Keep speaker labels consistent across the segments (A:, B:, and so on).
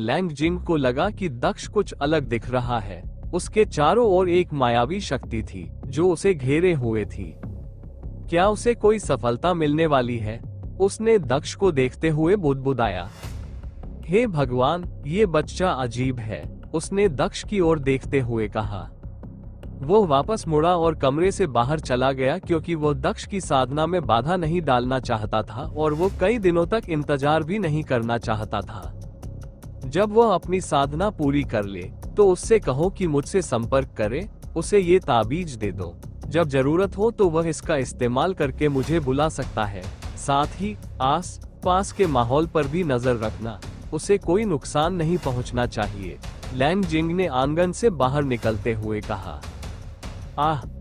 A: Lang जिंग को लगा कि दक्ष कुछ अलग दिख रहा है। उसके चारों ओर एक मायावी शक्ति थी जो उसे घेरे हुए थी। क्या उसे कोई सफलता मिलने वाली है? उसने दक्ष को देखते हुए बुदबुदाया। हे भगवान, ये बच्चा अजीब है, उसने दक्ष की ओर देखते हुए कहा। वो वापस मुड़ा और कमरे से बाहर चला गया क्योंकि वो दक्ष की साधना में बाधा नहीं डालना चाहता था और वो कई दिनों तक इंतजार भी नहीं करना चाहता था। जब वह अपनी साधना पूरी कर ले तो उससे कहो कि मुझसे संपर्क करे, उसे ये ताबीज दे दो। जब जरूरत हो तो वह इसका इस्तेमाल करके मुझे बुला सकता है। साथ ही आस पास के माहौल पर भी नजर रखना, उसे कोई नुकसान नहीं पहुंचना चाहिए। लैंग जिंग ने आंगन से बाहर निकलते हुए कहा।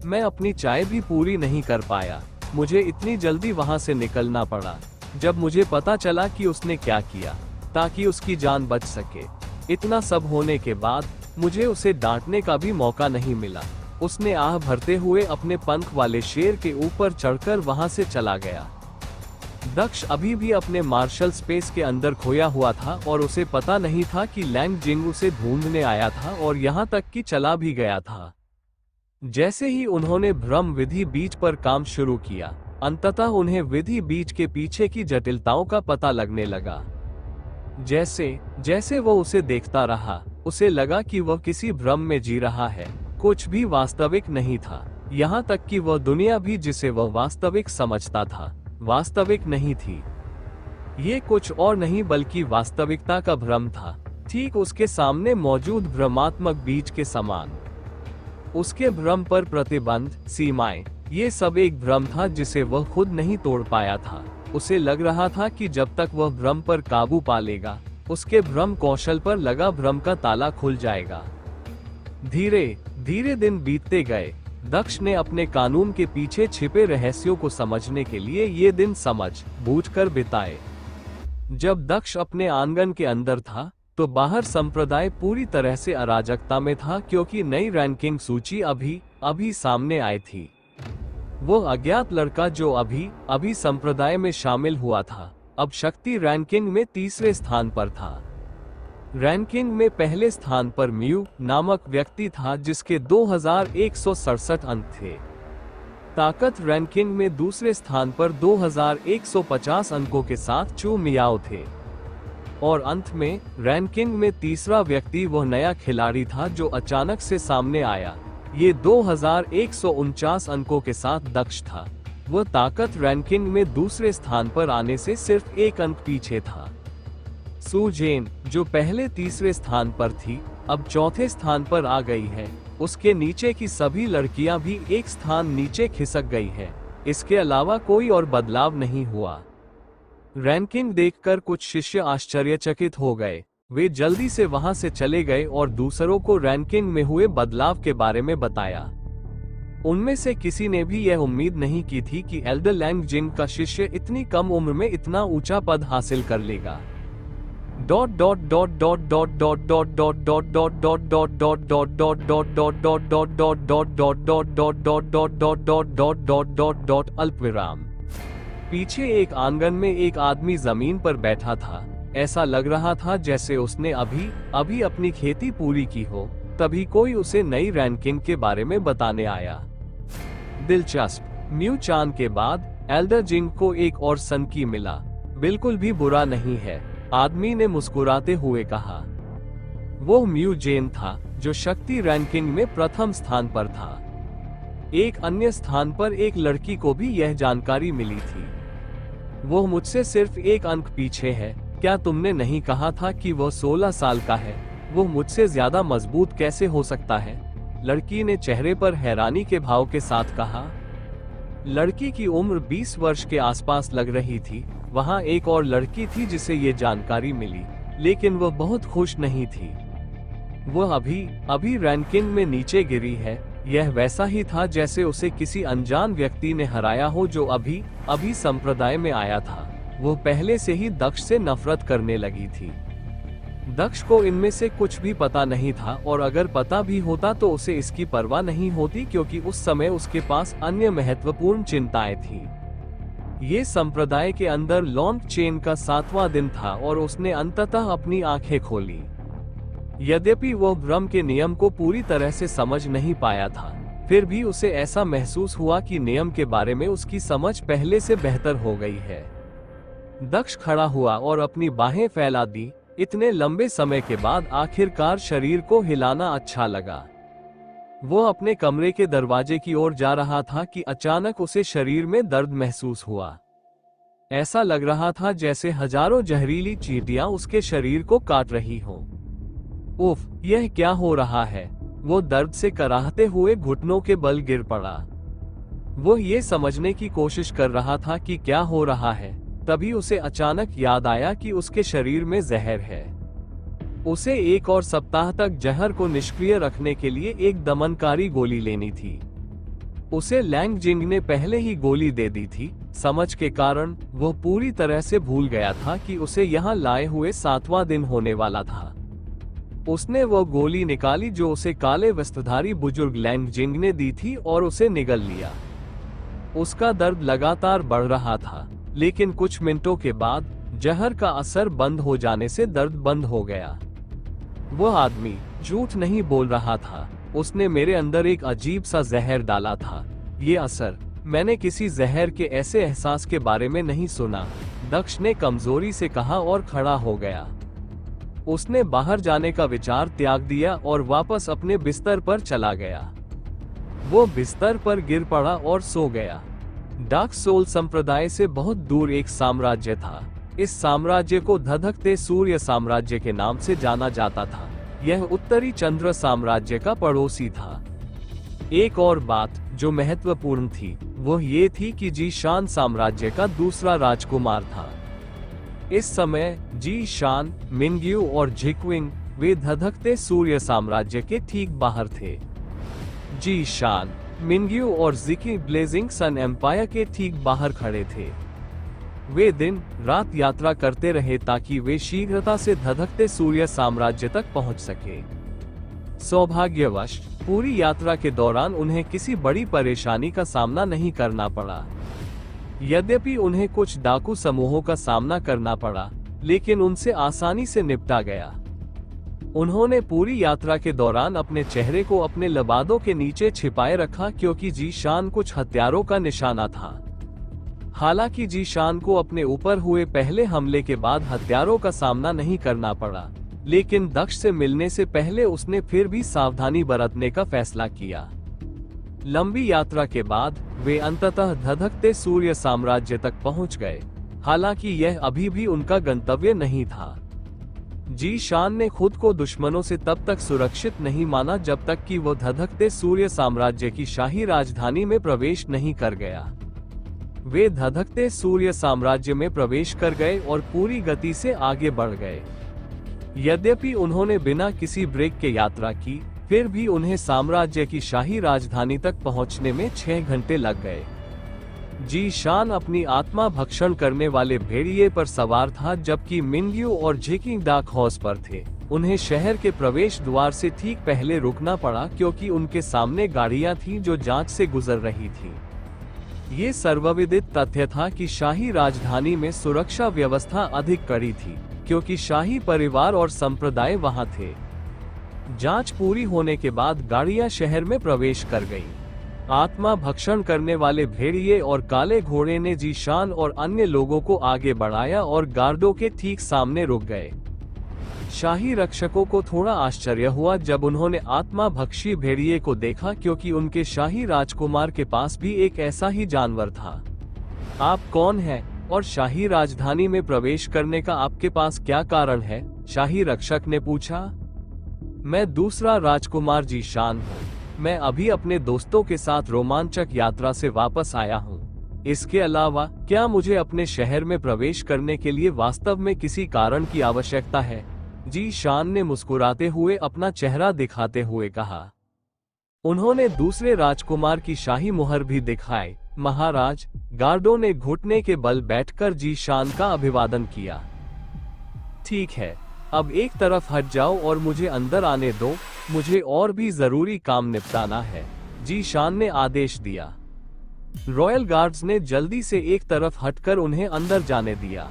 A: मैं अपनी चाय भी पूरी नहीं कर पाया, मुझे इतनी जल्दी वहां से निकलना पड़ा। जब मुझे पता चला कि उसने क्या किया ताकि उसकी जान बच सके, इतना सब होने के बाद मुझे उसे डांटने का भी मौका नहीं मिला। उसने आह भरते हुए अपने पंख वाले शेर के ऊपर चढ़कर वहां से चला गया। दक्ष अभी भी अपने मार्शल स्पेस के अंदर खोया हुआ था और उसे पता नहीं था कि लैंग जिंग उसे ढूंढने आया था और यहाँ तक कि चला भी गया था। जैसे ही उन्होंने भ्रम विधि बीज पर काम शुरू किया, अंततः उन्हें विधि बीज के पीछे की जटिलताओं का पता लगने लगा। जैसे जैसे वो उसे देखता रहा, उसे लगा कि वह किसी भ्रम में जी रहा है, कुछ भी वास्तविक नहीं था। यहाँ तक कि वह दुनिया भी जिसे वह वास्तविक समझता था, वास्तविक नहीं थी। ये कुछ और नहीं बल्कि वास्तविकता का भ्रम था, ठीक उसके सामने मौजूद भ्रमात्मक बीज के समान। उसके भ्रम पर प्रतिबंध, सीमाएं, ये सब एक भ्रम था जिसे वह खुद नहीं तोड़ पाया था। उसे लग रहा था कि जब तक वह भ्रम पर काबू पा लेगा, उसके भ्रम कौशल पर लगा भ्रम का ताला खुल जाएगा। धीरे धीरे दिन बीतते गए। दक्ष ने अपने कानून के पीछे छिपे रहस्यों को समझने के लिए ये दिन समझ बूझकर बिताए। जब दक्ष अपने आंगन के अंदर था तो बाहर संप्रदाय पूरी तरह से अराजकता में था क्योंकि नई रैंकिंग सूची अभी सामने आई थी। वो अज्ञात लड़का जो अभी संप्रदाय में शामिल हुआ था, अब शक्ति रैंकिंग में तीसरे स्थान पर था। रैंकिंग में पहले स्थान पर म्यू नामक व्यक्ति था जिसके 2167 अंक थे। ताकत रैंकिंग में दूसरे स्थान पर 2150 अंकों के साथ चू मियाओ थे। और अंत में रैंकिंग में तीसरा व्यक्ति वह नया खिलाड़ी था जो अचानक से सामने आया। ये 2149 अंकों के साथ दक्ष था। वह ताकत रैंकिंग में दूसरे स्थान पर आने से सिर्फ 1 अंक पीछे था। सू जेन, जो पहले तीसरे स्थान पर थी, अब चौथे स्थान पर आ गई है। उसके नीचे की सभी लड़कियां भी 1 स्थान नीचे खिसक गई है। इसके अलावा कोई और बदलाव नहीं हुआ। रैंकिंग देखकर कुछ शिष्य आश्चर्यचकित हो गए। वे जल्दी से वहां से चले गए और दूसरों को रैंकिंग में हुए बदलाव के बारे में बताया। उनमें से किसी ने भी यह उम्मीद नहीं की थी कि एल्डर लैंग जिंग का शिष्य इतनी कम उम्र में इतना ऊंचा पद हासिल कर लेगा। अल्पविराम। पीछे एक आंगन में एक आदमी जमीन पर बैठा था। ऐसा लग रहा था जैसे उसने अभी अपनी खेती पूरी की हो। तभी कोई उसे नई रैंकिंग के बारे में बताने आया। दिलचस्प, म्यू चान के बाद एल्डर जिंग को एक और सनकी मिला। बिल्कुल भी बुरा नहीं है, आदमी ने मुस्कुराते हुए कहा। वो म्यू जेन था जो शक्ति रैंकिंग में प्रथम स्थान पर था। एक अन्य स्थान पर एक लड़की को भी यह जानकारी मिली थी। वो मुझसे सिर्फ 1 अंक पीछे है। क्या तुमने नहीं कहा था कि वह 16 साल का है? वो मुझसे ज्यादा मजबूत कैसे हो सकता है? लड़की ने चेहरे पर हैरानी के भाव के साथ कहा। लड़की की उम्र 20 वर्ष के आसपास लग रही थी। वहां एक और लड़की थी जिसे ये जानकारी मिली, लेकिन वह बहुत खुश नहीं थी। वह अभी रैंकिंग में नीचे गिरी है। यह वैसा ही था जैसे उसे किसी अनजान व्यक्ति ने हराया हो जो अभी संप्रदाय में आया था। वह पहले से ही दक्ष से नफरत करने लगी थी। दक्ष को इनमें से कुछ भी पता नहीं था और अगर पता भी होता तो उसे इसकी परवाह नहीं होती क्योंकि उस समय उसके पास अन्य महत्वपूर्ण चिंताएं थी। ये संप्रदाय के अंदर लॉन्ग चेन का 7वां दिन था और उसने अंततः अपनी आंखें खोली। यद्यपि वह ब्रह्म के नियम को पूरी तरह से समझ नहीं पाया था, फिर भी उसे ऐसा महसूस हुआ कि नियम के बारे में उसकी समझ पहले से बेहतर हो गई है। दक्ष खड़ा हुआ और अपनी बाहें फैला दी। इतने लंबे समय के बाद आखिरकार शरीर को हिलाना अच्छा लगा। वो अपने कमरे के दरवाजे की ओर जा रहा था कि अचानक उसे शरीर में दर्द महसूस हुआ। ऐसा लग रहा था जैसे हजारों जहरीली चींटियां उसके शरीर को काट रही हों। उफ, यह क्या हो रहा है? वो दर्द से कराहते हुए घुटनों के बल गिर पड़ा। वो ये समझने की कोशिश कर रहा था कि क्या हो रहा है, तभी उसे अचानक याद आया कि उसके शरीर में जहर है। उसे 1 और सप्ताह तक जहर को निष्क्रिय रखने के लिए एक दमनकारी गोली लेनी थी। उसे लैंग जिंग ने पहले ही गोली दे दी थी। समझ के कारण वह पूरी तरह से भूल गया था कि उसे यहाँ लाए हुए 7वां दिन होने वाला था। उसने वह गोली निकाली जो उसे काले वस्त्रधारी बुजुर्ग लैंग जिंग ने दी थी और उसे निगल लिया। उसका दर्द लगातार बढ़ रहा था, लेकिन कुछ मिनटों के बाद जहर का असर बंद हो जाने से दर्द बंद हो गया। वह आदमी झूठ नहीं बोल रहा था। उसने मेरे अंदर एक अजीब सा जहर डाला था। ये असर, मैंने किसी जहर के ऐसे एहसास के बारे में नहीं सुना। दक्ष ने कमजोरी से कहा और खड़ा हो गया। उसने बाहर जाने का विचार त्याग दिया और वापस अपने बिस्तर पर चला गया। वो बिस्तर पर गिर पड़ा और सो गया। डार्क सोल संप्रदाय से बहुत दूर एक साम्राज्य था। इस साम्राज्य को धधकते सूर्य साम्राज्य के नाम से जाना जाता था। यह उत्तरी चंद्र साम्राज्य का पड़ोसी था। एक और बात जो महत्वपूर्ण थी वह ये थी कि जी शान साम्राज्य का दूसरा राजकुमार था। इस समय जी शान, मिंग्यू और झिकविंग वे धधकते सूर्य साम्राज्य के ठीक बाहर थे। जी शान, मिंग्यू और जिकी ब्लेजिंग सन एम्पायर के ठीक बाहर खड़े थे। वे दिन रात यात्रा करते रहे ताकि वे शीघ्रता से धधकते सूर्य साम्राज्य तक पहुंच सके। सौभाग्यवश पूरी यात्रा के दौरान उन्हें किसी बड़ी परेशानी का सामना नहीं करना पड़ा। यद्यपि उन्हें कुछ डाकू समूहों का सामना करना पड़ा, लेकिन उनसे आसानी से निपटा गया। उन्होंने पूरी यात्रा के दौरान अपने चेहरे को अपने लबादों के नीचे छिपाए रखा क्योंकि जी शान कुछ हत्यारों का निशाना था। हालांकि जी शान को अपने ऊपर हुए पहले हमले के बाद हत्यारों का सामना नहीं करना पड़ा, लेकिन दक्ष से मिलने से पहले उसने फिर भी सावधानी बरतने का फैसला किया। लंबी यात्रा के बाद वे अंततः धधकते सूर्य साम्राज्य तक पहुंच गए। हालांकि यह अभी भी उनका गंतव्य नहीं था। जी शान ने खुद को दुश्मनों से तब तक सुरक्षित नहीं माना जब तक कि वो धधकते सूर्य साम्राज्य की शाही राजधानी में प्रवेश नहीं कर गया। वे धधकते सूर्य साम्राज्य में प्रवेश कर गए और पूरी गति से आगे बढ़ गए। यद्यपि उन्होंने बिना किसी ब्रेक के यात्रा की, फिर भी उन्हें साम्राज्य की शाही राजधानी तक पहुंचने में 6 घंटे लग गए। जी शान अपनी आत्मा भक्षण करने वाले भेड़िए पर सवार था, जबकि मिंग्यू और झिकिंग डाक हाउस पर थे। उन्हें शहर के प्रवेश द्वार से ठीक पहले रुकना पड़ा क्योंकि उनके सामने गाड़ियां थीं जो जांच से गुजर रही थीं। ये सर्वविदित तथ्य था कि शाही राजधानी में सुरक्षा व्यवस्था अधिक कड़ी थी क्योंकि शाही परिवार और संप्रदाय वहां थे। जांच पूरी होने के बाद गाड़ियां शहर में प्रवेश कर गईं। आत्मा भक्षण करने वाले भेड़िए और काले घोड़े ने जी शान और अन्य लोगों को आगे बढ़ाया और गार्डों के ठीक सामने रुक गए। शाही रक्षकों को थोड़ा आश्चर्य हुआ जब उन्होंने आत्मा भक्षी भेड़िए को देखा क्योंकि उनके शाही राजकुमार के पास भी एक ऐसा ही जानवर था। आप कौन हैं और शाही राजधानी में प्रवेश करने का आपके पास क्या कारण है? शाही रक्षक ने पूछा। मैं दूसरा राजकुमार जी शान हूँ। मैं अभी अपने दोस्तों के साथ रोमांचक यात्रा से वापस आया हूँ। इसके अलावा क्या मुझे अपने शहर में प्रवेश करने के लिए वास्तव में किसी कारण की आवश्यकता है? जी शान ने मुस्कुराते हुए अपना चेहरा दिखाते हुए कहा। उन्होंने दूसरे राजकुमार की शाही मुहर भी दिखाई। महाराज, गार्डों ने घुटने के बल बैठकर जी शान का अभिवादन किया। ठीक है, अब एक तरफ हट जाओ और मुझे अंदर आने दो, मुझे और भी जरूरी काम निपटाना है, जी शान ने आदेश दिया। रॉयल गार्ड्स ने जल्दी से एक तरफ हटकर उन्हें अंदर जाने दिया।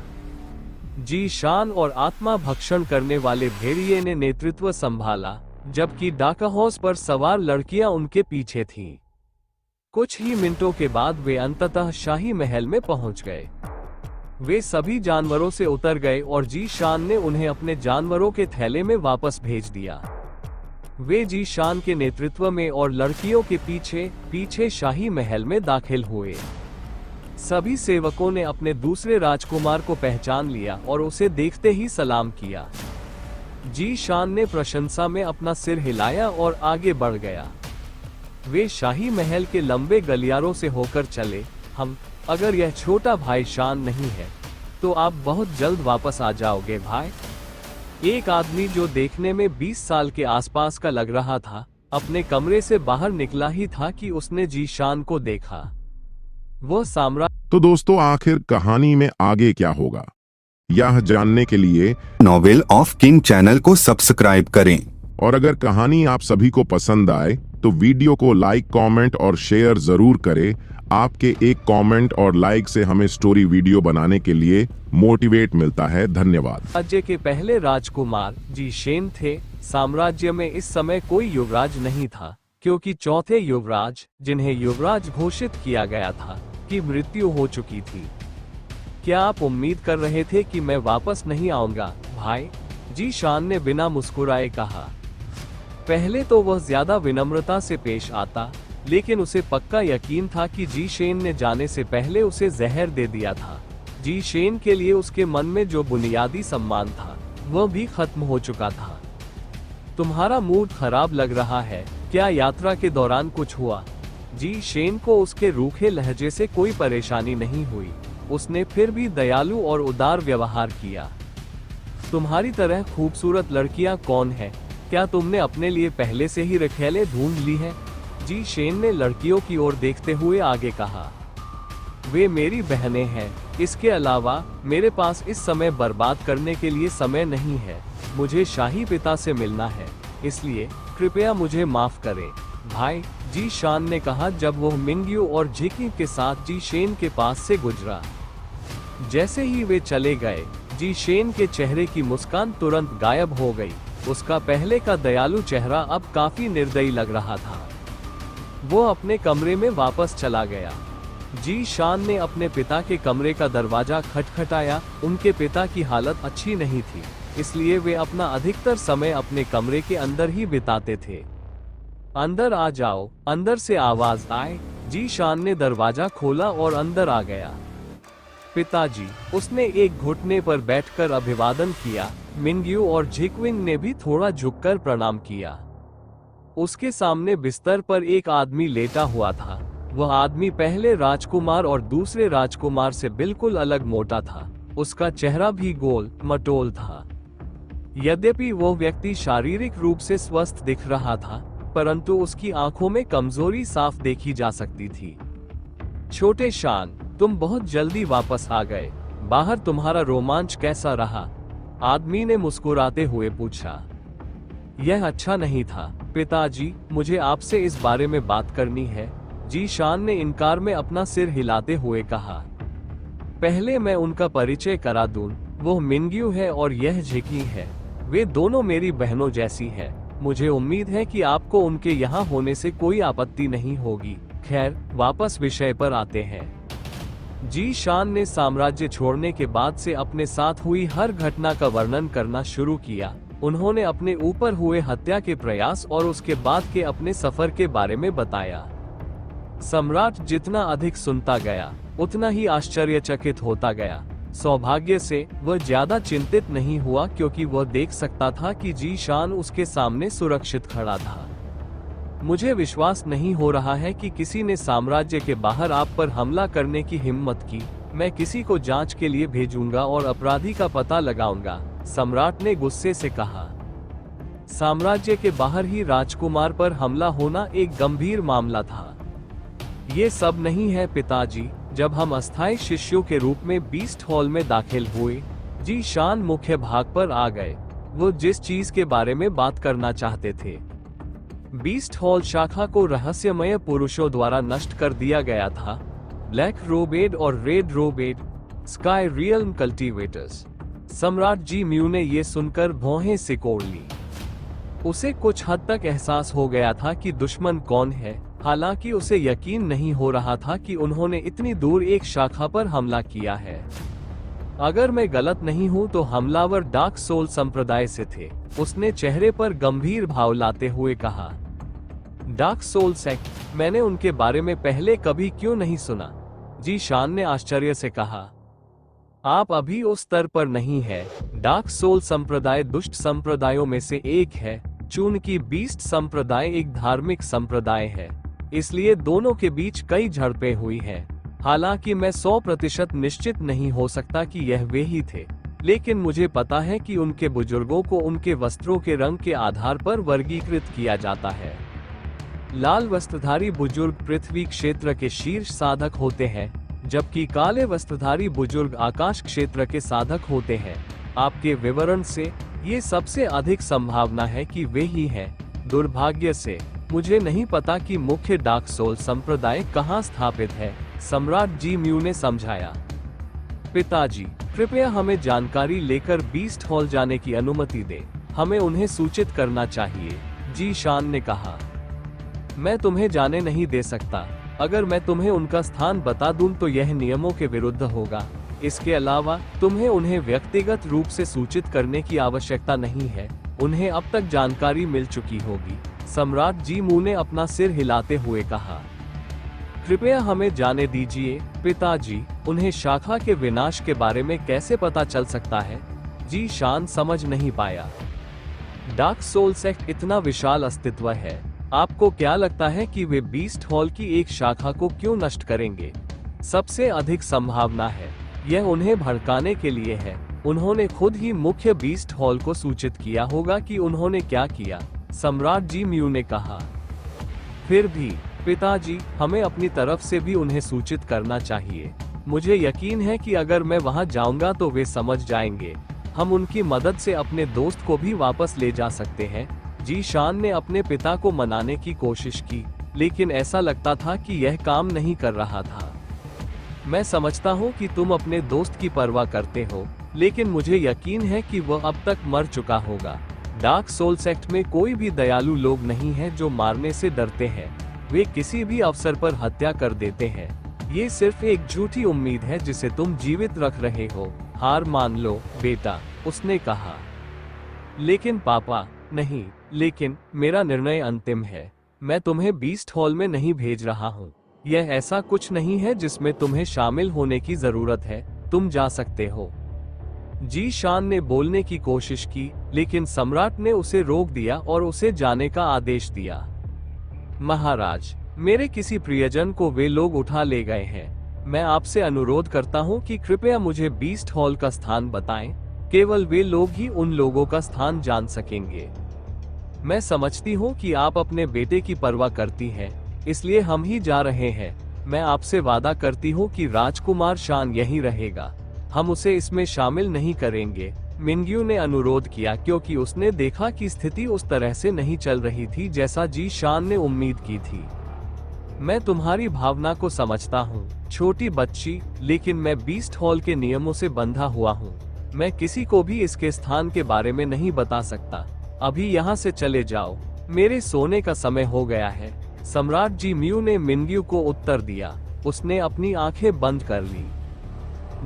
A: जीशान और आत्मा भक्षण करने वाले भेड़िए ने नेतृत्व संभाला, जबकि डाका हॉर्स पर सवार लड़कियां उनके पीछे थीं। कुछ ही मिनटों के बाद वे अंततः शाही महल में पहुंच गए। वे सभी जानवरों से उतर गए और जीशान ने उन्हें अपने जानवरों के थैले में वापस भेज दिया। वे जीशान के नेतृत्व में और लड़कियों के पीछे पीछे शाही महल में दाखिल हुए। सभी सेवकों ने अपने दूसरे राजकुमार को पहचान लिया और उसे देखते ही सलाम किया। जीशान ने प्रशंसा में अपना सिर हिलाया और आगे बढ़ गया। वे शाही महल के लंबे गलियारों से होकर चले। अगर यह छोटा भाई शान नहीं है तो आप बहुत जल्द वापस आ जाओगे भाई। एक आदमी जो देखने में 20 साल के आसपास का लग रहा था, अपने कमरे से बाहर निकला ही था कि उसने जीशान को देखा। वह साम्राज्य।
B: तो दोस्तों, आखिर कहानी में आगे क्या होगा, यह जानने के लिए
C: नॉवेल ऑफ किंग चैनल को सब्सक्राइब करें।
B: और अगर कहानी आप सभी को पसंद आए तो वीडियो को लाइक, कमेंट और शेयर जरूर करें। आपके एक कमेंट और लाइक से हमें स्टोरी वीडियो बनाने के लिए मोटिवेट मिलता है। धन्यवाद।
A: राज्य के पहले राजकुमार जीशेन थे। साम्राज्य में इस समय कोई युवराज नहीं था, क्योंकि चौथे युवराज, जिन्हें युवराज घोषित किया गया था, की मृत्यु हो चुकी थी। क्या आप उम्मीद कर रहे थे कि मैं वापस नहीं आऊंगा भाई? जीशान ने बिना मुस्कुराए कहा। पहले तो वह ज्यादा विनम्रता से पेश आता, लेकिन उसे पक्का यकीन था कि जीशेन ने जाने से पहले उसे जहर दे दिया था। जीशेन के लिए उसके मन में जो बुनियादी सम्मान था, वह भी खत्म हो चुका था। तुम्हारा मूड खराब लग रहा है, क्या यात्रा के दौरान कुछ हुआ? जीशेन को उसके रूखे लहजे से कोई परेशानी नहीं हुई। उसने फिर भी दयालु और उदार व्यवहार किया। तुम्हारी तरह खूबसूरत लड़कियां कौन है? क्या तुमने अपने लिए पहले से ही रखेले ढूंढ ली है? जीशेन ने लड़कियों की ओर देखते हुए आगे कहा। वे मेरी बहनें हैं। इसके अलावा मेरे पास इस समय बर्बाद करने के लिए समय नहीं है। मुझे शाही पिता से मिलना है, इसलिए कृपया मुझे माफ करें भाई, जीशान ने कहा जब वह मिंग्यू और झिकी के साथ जीशेन के पास से गुजरा। जैसे ही वे चले गए, जीशेन के चेहरे की मुस्कान तुरंत गायब हो गई। उसका पहले का दयालु चेहरा अब काफी निर्दयी लग रहा था। वो अपने कमरे में वापस चला गया। जीशान ने अपने पिता के कमरे का दरवाजा खटखटाया। उनके पिता की हालत अच्छी नहीं थी, इसलिए वे अपना अधिकतर समय अपने कमरे के अंदर ही बिताते थे। अंदर आ जाओ, अंदर से आवाज आए। जीशान ने दरवाजा खोला और अंदर आ गया। पिताजी, उसने एक घुटने पर बैठकर अभिवादन किया। मिंग्यू और झिकविंग ने भी थोड़ा झुककर प्रणाम किया। उसके सामने बिस्तर पर एक आदमी लेटा हुआ था। वह आदमी पहले राजकुमार और दूसरे राजकुमार से बिल्कुल अलग मोटा था। उसका चेहरा भी गोल मटोल था। यद्यपि वह व्यक्ति शारीरिक रूप से स्वस्थ दिख रहा था, परंतु उसकी आंखों में कमजोरी साफ देखी जा सकती थी। छोटे शान, तुम बहुत जल्दी वापस आ गए। बाहर तुम्हारा रोमांच कैसा रहा? आदमी ने मुस्कुराते हुए पूछा। यह अच्छा नहीं था पिताजी, मुझे आपसे इस बारे में बात करनी है। जीशान ने इनकार में अपना सिर हिलाते हुए कहा। पहले मैं उनका परिचय करा दूं। वो मिंग्यू है और यह झिकी है। वे दोनों मेरी बहनों जैसी है। मुझे उम्मीद है कि आपको उनके यहाँ होने से कोई आपत्ति नहीं होगी। खैर, वापस विषय पर आते हैं। जीशान ने साम्राज्य छोड़ने के बाद से अपने साथ हुई हर घटना का वर्णन करना शुरू किया। उन्होंने अपने ऊपर हुए हत्या के प्रयास और उसके बाद के अपने सफर के बारे में बताया। सम्राट जितना अधिक सुनता गया, उतना ही आश्चर्यचकित होता गया। सौभाग्य से वह ज्यादा चिंतित नहीं हुआ, क्योंकि वह देख सकता था कि जीशान उसके सामने सुरक्षित खड़ा था। मुझे विश्वास नहीं हो रहा है कि किसी ने साम्राज्य के बाहर आप पर हमला करने की हिम्मत की। मैं किसी को जांच के लिए भेजूंगा और अपराधी का पता लगाऊंगा, सम्राट ने गुस्से से कहा। साम्राज्य के बाहर ही राजकुमार पर हमला होना एक गंभीर मामला था। ये सब नहीं है पिताजी। जब हम अस्थायी शिष्यों के रूप में बीस्ट हॉल में दाखिल हुए, जीशान मुख्य भाग पर आ गए। वो जिस चीज के बारे में बात करना चाहते थे। बीस्ट हॉल शाखा को रहस्यमय पुरुषों द्वारा नष्ट कर दिया गया था। ब्लैक रोबेड और रेड रोबेड स्काई रियल्म कल्टीवेटर्स। सम्राट जी म्यू ने ये सुनकर भौहें सिकोड़ ली। उसे कुछ हद तक एहसास हो गया था कि दुश्मन कौन है, हालांकि उसे यकीन नहीं हो रहा था कि उन्होंने इतनी दूर एक शाखा पर हमला किया है। अगर मैं गलत नहीं हूं तो हमलावर डार्क सोल संप्रदाय से थे, उसने चेहरे पर गंभीर भाव लाते हुए कहा। डार्क सोल सेक्ट, मैंने उनके बारे में पहले कभी क्यों नहीं सुना? जी शान ने आश्चर्य से कहा। आप अभी उस स्तर पर नहीं है। डार्क सोल संप्रदाय दुष्ट संप्रदायों में से एक है, चूंकि बीस्ट संप्रदाय एक धार्मिक संप्रदाय है, इसलिए दोनों के बीच कई झड़पें हुई हैं। हालांकि मैं 100% निश्चित नहीं हो सकता कि यह वे ही थे, लेकिन मुझे पता है कि उनके बुजुर्गों को उनके वस्त्रों के रंग के आधार पर वर्गीकृत किया जाता है। लाल वस्त्रधारी बुजुर्ग पृथ्वी क्षेत्र के शीर्ष साधक होते हैं, जबकि काले वस्त्रधारी बुजुर्ग आकाश क्षेत्र के साधक होते हैं। आपके विवरण से ये सबसे अधिक संभावना है कि वे ही हैं। दुर्भाग्य से मुझे नहीं पता कि मुख्य डार्क सोल संप्रदाय कहाँ स्थापित है, सम्राट जी म्यू ने समझाया। पिताजी, कृपया हमें जानकारी लेकर बीस्ट हॉल जाने की अनुमति दें, हमें उन्हें सूचित करना चाहिए, जी शान ने कहा। मैं तुम्हें जाने नहीं दे सकता। अगर मैं तुम्हें उनका स्थान बता दूं तो यह नियमों के विरुद्ध होगा। इसके अलावा तुम्हें उन्हें व्यक्तिगत रूप से सूचित करने की आवश्यकता नहीं है, उन्हें अब तक जानकारी मिल चुकी होगी, सम्राट जी म्यू ने अपना सिर हिलाते हुए कहा। कृपया हमें जाने दीजिए पिताजी, उन्हें शाखा के विनाश के बारे में कैसे पता चल सकता है? जी शान समझ नहीं पाया। डार्क सोल सेक्ट इतना विशाल अस्तित्व है, आपको क्या लगता है कि वे बीस्ट हॉल की एक शाखा को क्यों नष्ट करेंगे? सबसे अधिक संभावना है यह उन्हें भड़काने के लिए है। उन्होंने खुद ही मुख्य बीस्ट हॉल को सूचित किया होगा कि उन्होंने क्या किया, सम्राट जी म्यू ने कहा। फिर भी पिताजी, हमें अपनी तरफ से भी उन्हें सूचित करना चाहिए। मुझे यकीन है कि अगर मैं वहां जाऊंगा तो वे समझ जाएंगे। हम उनकी मदद से अपने दोस्त को भी वापस ले जा सकते हैं। जी शान ने अपने पिता को मनाने की कोशिश की, लेकिन ऐसा लगता था कि यह काम नहीं कर रहा था। मैं समझता हूँ कि तुम अपने दोस्त की परवाह करते हो, लेकिन मुझे यकीन है कि वह अब तक मर चुका होगा। डार्क सोल सेक्ट में कोई भी दयालु लोग नहीं है जो मारने से डरते हैं। वे किसी भी अवसर पर हत्या कर देते हैं। ये सिर्फ एक झूठी उम्मीद है जिसे तुम जीवित रख रहे हो। हार मान लो बेटा, उसने कहा। लेकिन पापा, नहीं, लेकिन मेरा निर्णय अंतिम है। मैं तुम्हें बीस्ट हॉल में नहीं भेज रहा हूँ। यह ऐसा कुछ नहीं है जिसमें तुम्हें शामिल होने की जरूरत है। तुम जा सकते हो। जी शान ने बोलने की कोशिश की, लेकिन सम्राट ने उसे रोक दिया और उसे जाने का आदेश दिया। महाराज, मेरे किसी प्रियजन को वे लोग उठा ले गए हैं। मैं आपसे अनुरोध करता हूँ कि कृपया मुझे बीस्ट हॉल का स्थान बताएं। केवल वे लोग ही उन लोगों का स्थान जान सकेंगे। मैं समझती हूँ कि आप अपने बेटे की परवाह करती हैं, इसलिए हम ही जा रहे हैं। मैं आपसे वादा करती हूँ कि राजकुमार शान यहीं रहेगा। हम उसे इसमें शामिल नहीं करेंगे, मिंग्यू ने अनुरोध किया, क्योंकि उसने देखा कि स्थिति उस तरह से नहीं चल रही थी जैसा जी शान ने उम्मीद की थी। मैं तुम्हारी भावना को समझता हूँ छोटी बच्ची, लेकिन मैं बीस्ट हॉल के नियमों से बंधा हुआ हूँ। मैं किसी को भी इसके स्थान के बारे में नहीं बता सकता। अभी यहाँ से चले जाओ, मेरे सोने का समय हो गया है, सम्राट जी म्यू ने मिंग्यू को उत्तर दिया। उसने अपनी आंखें बंद कर ली।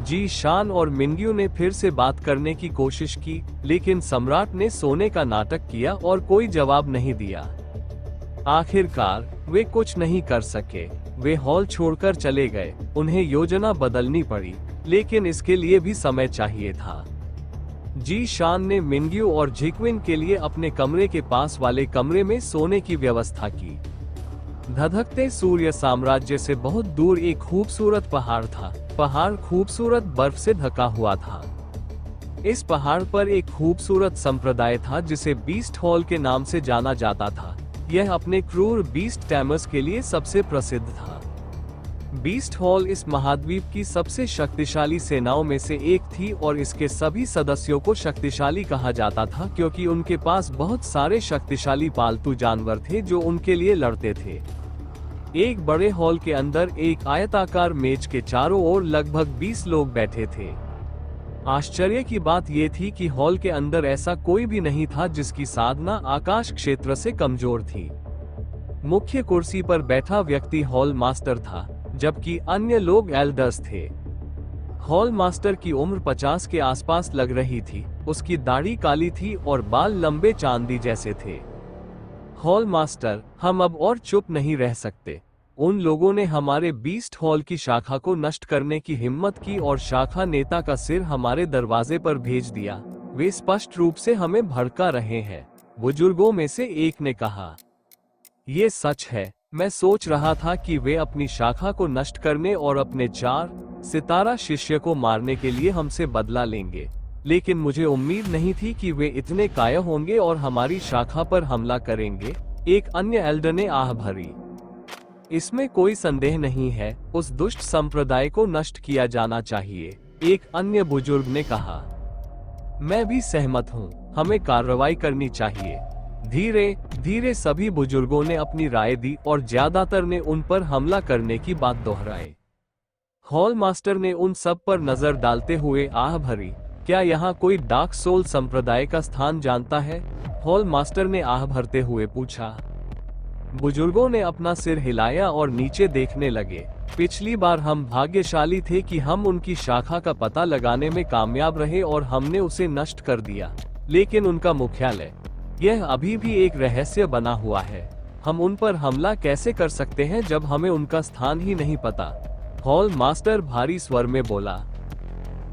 A: जी शान और मिंग्यू ने फिर से बात करने की कोशिश की, लेकिन सम्राट ने सोने का नाटक किया और कोई जवाब नहीं दिया। आखिरकार वे कुछ नहीं कर सके। वे हॉल छोड़कर चले गए। उन्हें योजना बदलनी पड़ी, लेकिन इसके लिए भी समय चाहिए था। जी शान ने मिंग्यू और झिकविन के लिए अपने कमरे के पास वाले कमरे में सोने की व्यवस्था की। धधकते सूर्य साम्राज्य से बहुत दूर एक खूबसूरत पहाड़ था। पहाड़ खूबसूरत बर्फ से ढका हुआ था। इस पहाड़ पर एक खूबसूरत संप्रदाय था जिसे बीस्ट हॉल के नाम से जाना जाता था। यह अपने क्रूर बीस्ट टैमर्स के लिए सबसे प्रसिद्ध था। बीस्ट हॉल इस महाद्वीप की सबसे शक्तिशाली सेनाओं में से एक थी और इसके सभी सदस्यों को शक्तिशाली कहा जाता था क्योंकि उनके पास बहुत सारे शक्तिशाली पालतू जानवर थे जो उनके लिए लड़ते थे। एक बड़े हॉल के अंदर एक आयताकार मेज के चारों ओर लगभग 20 लोग बैठे थे। आश्चर्य की बात यह थी कि हॉल के अंदर ऐसा कोई भी नहीं था जिसकी साधना आकाश क्षेत्र से कमजोर थी। मुख्य कुर्सी पर बैठा व्यक्ति हॉल मास्टर था, जबकि अन्य लोग एल्डर्स थे। हॉल मास्टर की उम्र 50 के आसपास लग रही थी। उसकी दाढ़ी काली थी और बाल लंबे चांदी जैसे थे। हॉल मास्टर, हम अब और चुप नहीं रह सकते। उन लोगों ने हमारे बीस्ट हॉल की शाखा को नष्ट करने की हिम्मत की और शाखा नेता का सिर हमारे दरवाजे पर भेज दिया। वे स्पष्ट रूप से हमें भड़का रहे हैं, बुजुर्गों में से एक ने कहा। ये सच है। मैं सोच रहा था कि वे अपनी शाखा को नष्ट करने और अपने 4 सितारा शिष्य को मारने के लिए हमसे बदला लेंगे, लेकिन मुझे उम्मीद नहीं थी कि वे इतने कायर होंगे और हमारी शाखा पर हमला करेंगे। एक अन्य एल्डर ने आह भरी। इसमें कोई संदेह नहीं है, उस दुष्ट संप्रदाय को नष्ट किया जाना चाहिए, एक अन्य बुजुर्ग ने कहा। मैं भी सहमत हूँ, हमें कार्रवाई करनी चाहिए। धीरे धीरे सभी बुजुर्गों ने अपनी राय दी और ज्यादातर ने उन पर हमला करने की बात दोहराई। हॉल मास्टर ने उन सब पर नजर डालते हुए आह भरी। क्या यहाँ कोई डार्क सोल संप्रदाय का स्थान जानता है? हॉल मास्टर ने आह भरते हुए पूछा। बुजुर्गों ने अपना सिर हिलाया और नीचे देखने लगे। पिछली बार हम भाग्यशाली थे कि हम उनकी शाखा का पता लगाने में कामयाब रहे और हमने उसे नष्ट कर दिया, लेकिन उनका मुख्यालय, यह अभी भी एक रहस्य बना हुआ है। हम उन पर हमला कैसे कर सकते हैं जब हमें उनका स्थान ही नहीं पता? हॉल मास्टर भारी स्वर में बोला।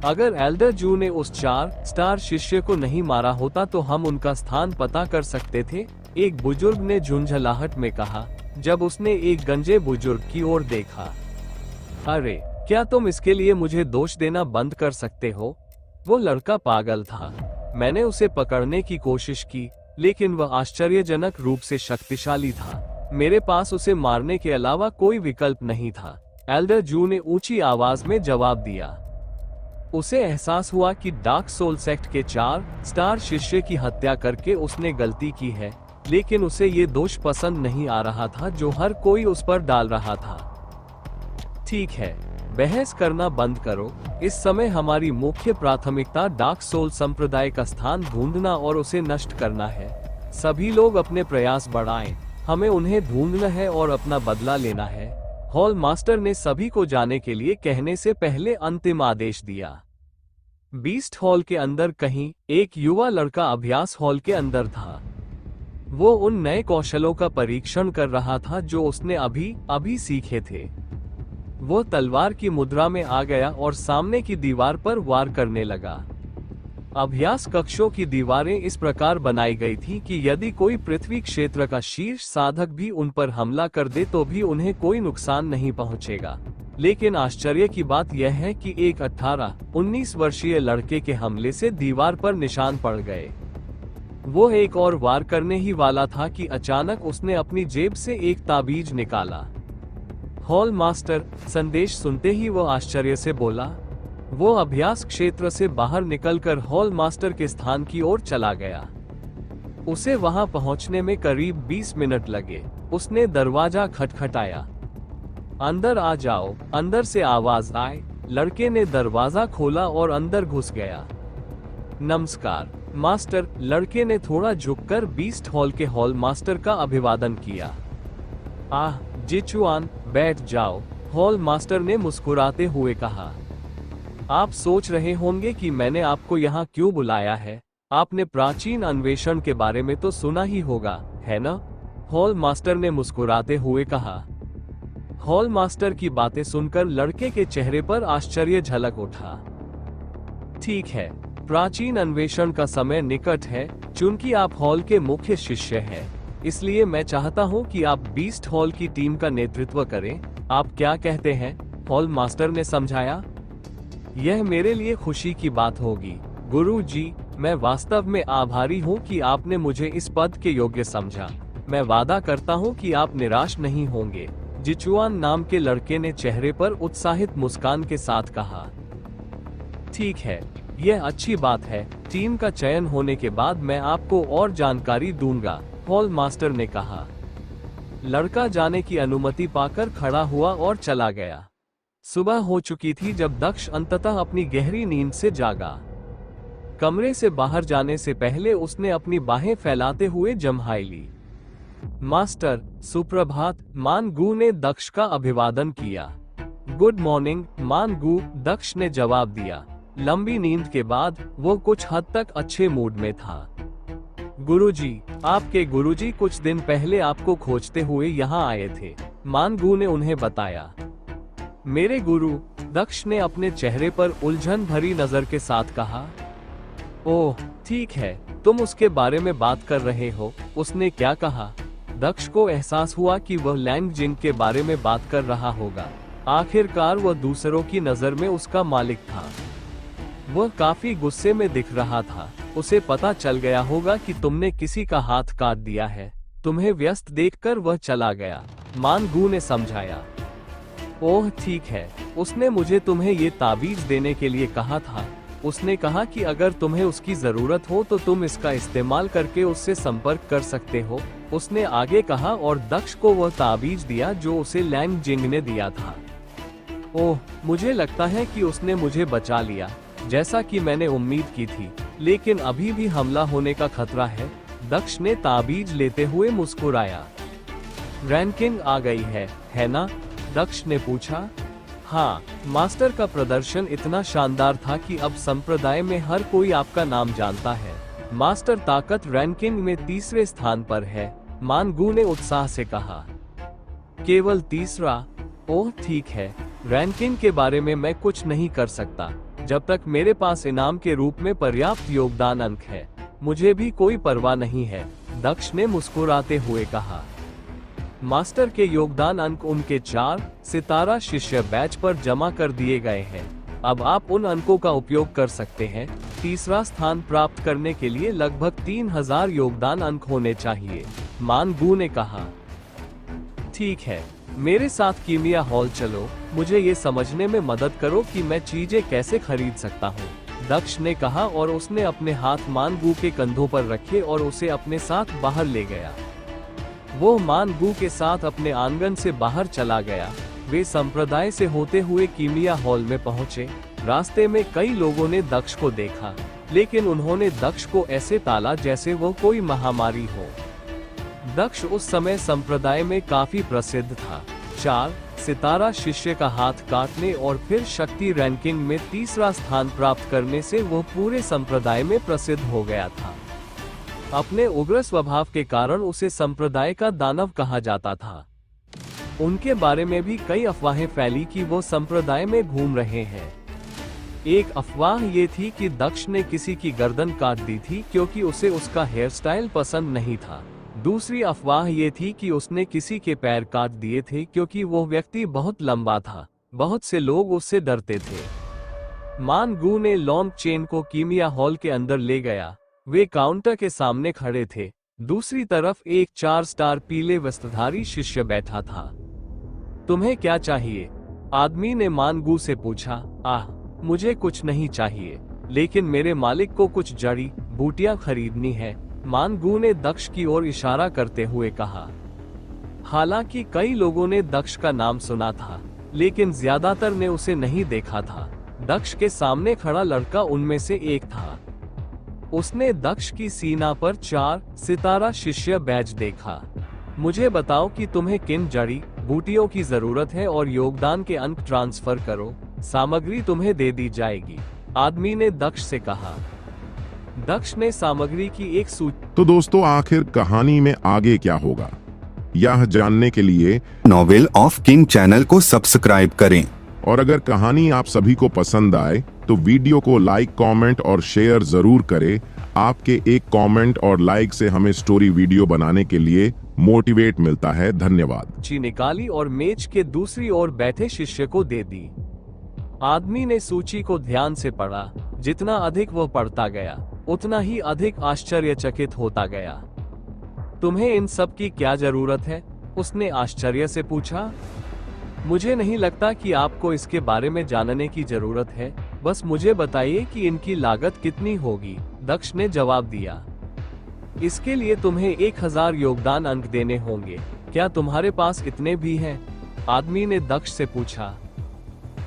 A: अगर एल्डर जू ने उस 4 स्टार शिष्य को नहीं मारा होता तो हम उनका स्थान पता कर सकते थे, एक बुजुर्ग ने झुंझलाहट में कहा, जब उसने एक गंजे बुजुर्ग की ओर देखा। अरे, क्या तुम इसके लिए मुझे दोष देना बंद कर सकते हो? वो लड़का पागल था। मैंने उसे पकड़ने की कोशिश की, लेकिन वह आश्चर्यजनक रूप से शक्तिशाली था। मेरे पास उसे मारने के अलावा कोई विकल्प नहीं था, एल्डर जू ने ऊंची आवाज में जवाब दिया। उसे एहसास हुआ कि डार्क सोल सेक्ट के 4 स्टार शिष्य की हत्या करके उसने गलती की है, लेकिन उसे ये दोष पसंद नहीं आ रहा था जो हर कोई उस पर डाल रहा था। ठीक है, बहस करना बंद करो। इस समय हमारी मुख्य प्राथमिकता डार्क सोल संप्रदाय का स्थान ढूंढना और उसे नष्ट करना है। सभी लोग अपने प्रयास बढ़ाएं। हमें उन्हें ढूंढना है और अपना बदला लेना है। हॉल मास्टर ने सभी को जाने के लिए कहने से पहले अंतिम आदेश दिया। बीस्ट हॉल के अंदर कहीं एक युवा लड़का अभ्यास हॉल के अंदर था। वो उन नए कौशलों का परीक्षण कर रहा था जो उसने अभी सीखे थे। वो तलवार की मुद्रा में आ गया और सामने की दीवार पर वार करने लगा। अभ्यास कक्षों की दीवारें इस प्रकार बनाई गई थी कि यदि कोई पृथ्वी क्षेत्र का शीर्ष साधक भी उन पर हमला कर दे तो भी उन्हें कोई नुकसान नहीं पहुंचेगा। लेकिन आश्चर्य की बात यह है कि एक 18-19 वर्षीय लड़के के हमले से दीवार पर निशान पड़ गए। वो एक और वार करने ही वाला था कि अचानक उसने अपनी जेब से एक ताबीज निकाला। हॉल मास्टर, संदेश सुनते ही वो आश्चर्य से बोला। वो अभ्यास क्षेत्र से बाहर निकलकर हॉल मास्टर के स्थान की ओर चला गया। उसे वहां पहुंचने में करीब 20 मिनट लगे। उसने दरवाजा खटखटाया। अंदर आ जाओ, अंदर से आवाज आए। लड़के ने दरवाजा खोला और अंदर घुस गया। नमस्कार मास्टर, लड़के ने थोड़ा झुककर बीस्ट हॉल के हॉल मास्टर का अभिवादन किया। आह जिचुआन, बैठ जाओ, हॉल मास्टर ने मुस्कुराते हुए कहा। आप सोच रहे होंगे कि मैंने आपको यहाँ क्यों बुलाया है। आपने प्राचीन अन्वेषण के बारे में तो सुना ही होगा, है ना? हॉल मास्टर ने मुस्कुराते हुए कहा। हॉल मास्टर की बातें सुनकर लड़के के चेहरे पर आश्चर्य झलक उठा। ठीक है, प्राचीन अन्वेषण का समय निकट है। चूंकि आप हॉल के मुख्य शिष्य हैं, इसलिए मैं चाहता हूं कि आप बीस्ट हॉल की टीम का नेतृत्व करें। आप क्या कहते हैं? हॉल मास्टर ने समझाया। यह मेरे लिए खुशी की बात होगी गुरु जी। मैं वास्तव में आभारी हूं कि आपने मुझे इस पद के योग्य समझा। मैं वादा करता हूं कि आप निराश नहीं होंगे, जिचुआन नाम के लड़के ने चेहरे पर उत्साहित मुस्कान के साथ कहा। ठीक है, यह अच्छी बात है। टीम का चयन होने के बाद मैं आपको और जानकारी दूंगा, हॉल मास्टर ने कहा। लड़का जाने की अनुमति पाकर खड़ा हुआ और चला गया। सुबह हो चुकी थी जब दक्ष अंततः अपनी गहरी नींद से जागा। कमरे से बाहर जाने से पहले उसने अपनी बाहें फैलाते हुए जम्हाई ली। मास्टर, सुप्रभात, मान गू ने दक्ष का अभिवादन किया। गुड मॉर्निंग, मान गू, दक्ष ने जवाब दिया। लंबी नींद के बाद वो कुछ हद तक अच्छे मूड में था। गुरुजी, आपके गुरुजी कुछ दिन पहले आपको खोजते हुए यहाँ आए थे, मान गू ने उन्हें बताया। मेरे गुरु, दक्ष ने अपने चेहरे पर उलझन भरी नजर के साथ कहा। ओह, ठीक है, तुम उसके बारे में बात कर रहे हो, उसने क्या कहा? दक्ष को एहसास हुआ कि वह लैंग जिंग के बारे में बात कर रहा होगा। आखिरकार वह दूसरों की नजर में उसका मालिक था। वह काफी गुस्से में दिख रहा था। उसे पता चल गया होगा कि तुमने किसी का हाथ काट दिया है। तुम्हें व्यस्त देखकर वह चला गया, मान गू ने समझाया। ओह ठीक है, उसने मुझे तुम्हें ये ताबीज देने के लिए कहा था। उसने कहा कि अगर तुम्हें उसकी जरूरत हो तो तुम इसका इस्तेमाल करके उससे संपर्क कर सकते हो, उसने आगे कहा और दक्ष को वह ताबीज दिया जो उसे लैंग जिंग ने दिया था। ओह, मुझे लगता है कि उसने मुझे बचा लिया, जैसा कि मैंने उम्मीद की थी, लेकिन अभी भी हमला होने का खतरा है, दक्ष ने ताबीज लेते हुए मुस्कुराया। रैंकिंग आ गई है ना? दक्ष ने पूछा। हाँ, मास्टर का प्रदर्शन इतना शानदार था कि अब संप्रदाय में हर कोई आपका नाम जानता है। मास्टर ताकत रैंकिंग में तीसरे स्थान पर है, मान गू ने उत्साह से कहा। केवल तीसरा? ओह ठीक है, रैंकिंग के बारे में मैं कुछ नहीं कर सकता जब तक मेरे पास इनाम के रूप में पर्याप्त योगदान अंक है। मुझे भी कोई परवाह नहीं है, दक्ष ने मुस्कुराते हुए कहा। मास्टर के योगदान अंक उनके 4 सितारा शिष्य बैच पर जमा कर दिए गए हैं। अब आप उन अंकों का उपयोग कर सकते हैं। तीसरा स्थान प्राप्त करने के लिए लगभग 3000 योगदान अंक होने चाहिए, मान गू ने कहा। ठीक है, मेरे साथ कीमिया हॉल चलो, मुझे ये समझने में मदद करो कि मैं चीजें कैसे खरीद सकता हूँ, दक्ष ने कहा और उसने अपने हाथ मान गू के कंधों पर रखे और उसे अपने साथ बाहर ले गया। वो मान गू के साथ अपने आंगन से बाहर चला गया। वे संप्रदाय से होते हुए कीमिया हॉल में पहुंचे। रास्ते में कई लोगों ने दक्ष को देखा, लेकिन उन्होंने दक्ष को ऐसे टाला जैसे वो कोई महामारी हो। दक्ष उस समय संप्रदाय में काफी प्रसिद्ध था। 4 सितारा शिष्य का हाथ काटने और फिर शक्ति रैंकिंग में तीसरा स्थान प्राप्त करने से वो पूरे संप्रदाय में प्रसिद्ध हो गया था। अपने उग्र स्वभाव के कारण उसे संप्रदाय का दानव कहा जाता था। उनके बारे में भी कई अफवाहें फैली कि वो संप्रदाय में घूम रहे हैं। एक अफवाह ये थी कि दक्ष ने किसी की गर्दन काट दी थी क्योंकि उसे उसका हेयर स्टाइल पसंद नहीं था। दूसरी अफवाह ये थी कि उसने किसी के पैर काट दिए थे क्योंकि वो व्यक्ति बहुत लंबा था। बहुत से लोग उससे डरते थे। मान गू ने लॉन्ग चेन को कीमिया हॉल के अंदर ले गया। वे काउंटर के सामने खड़े थे। दूसरी तरफ एक 4 स्टार पीले वस्त्रधारी शिष्य बैठा था। तुम्हें क्या चाहिए? आदमी ने मान गू से पूछा। मुझे कुछ नहीं चाहिए, लेकिन मेरे मालिक को कुछ जड़ी बूटियां खरीदनी है, मान गू ने दक्ष की ओर इशारा करते हुए कहा। हालांकि कई लोगों ने दक्ष का नाम सुना था, लेकिन ज्यादातर ने उसे नहीं देखा था। दक्ष के सामने खड़ा लड़का उनमें से एक था। उसने दक्ष की सीना पर 4 सितारा शिष्य बैज देखा। मुझे बताओ कि तुम्हें किन जड़ी बूटियों की जरूरत है और योगदान के अंक ट्रांसफर करो, सामग्री तुम्हें दे दी जाएगी, आदमी ने दक्ष से कहा। दक्ष ने सामग्री की एक सूची।
B: तो दोस्तों, आखिर कहानी में आगे क्या होगा, यह जानने के लिए
C: नॉवेल ऑफ किंग चैनल को सब्सक्राइब करें।
B: और अगर कहानी आप सभी को पसंद आए तो वीडियो को लाइक, कमेंट और शेयर जरूर करें। आपके एक कमेंट और लाइक से हमें स्टोरी वीडियो बनाने के लिए मोटिवेट मिलता है। धन्यवाद।
A: सूची निकाली और मेज के दूसरी ओर बैठे शिष्य को दे दी। आदमी ने सूची को ध्यान से पढ़ा। जितना अधिक वह पढ़ता गया, उतना ही अधिक आश्चर्यचकित होता गया। तुम्हें इन सब की क्या जरूरत है? उसने आश्चर्य से पूछा। मुझे नहीं लगता कि आपको इसके बारे में जानने की जरूरत है, बस मुझे बताइए कि इनकी लागत कितनी होगी, दक्ष ने जवाब दिया। इसके लिए तुम्हें 1000 योगदान अंक देने होंगे। क्या तुम्हारे पास इतने भी हैं? आदमी ने दक्ष से पूछा।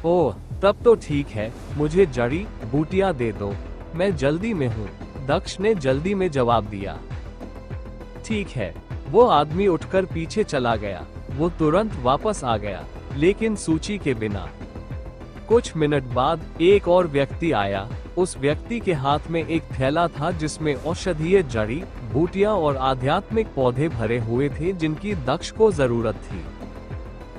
A: ओह, तब तो ठीक है, मुझे जड़ी बूटियां दे दो, मैं जल्दी में हूँ। दक्ष ने जल्दी में जवाब दिया। ठीक है। वो आदमी उठकर पीछे चला गया। वो तुरंत वापस आ गया, लेकिन सूची के बिना। कुछ मिनट बाद एक और व्यक्ति आया। उस व्यक्ति के हाथ में एक थैला था जिसमें औषधीय जड़ी बूटियां और आध्यात्मिक पौधे भरे हुए थे जिनकी दक्ष को जरूरत थी।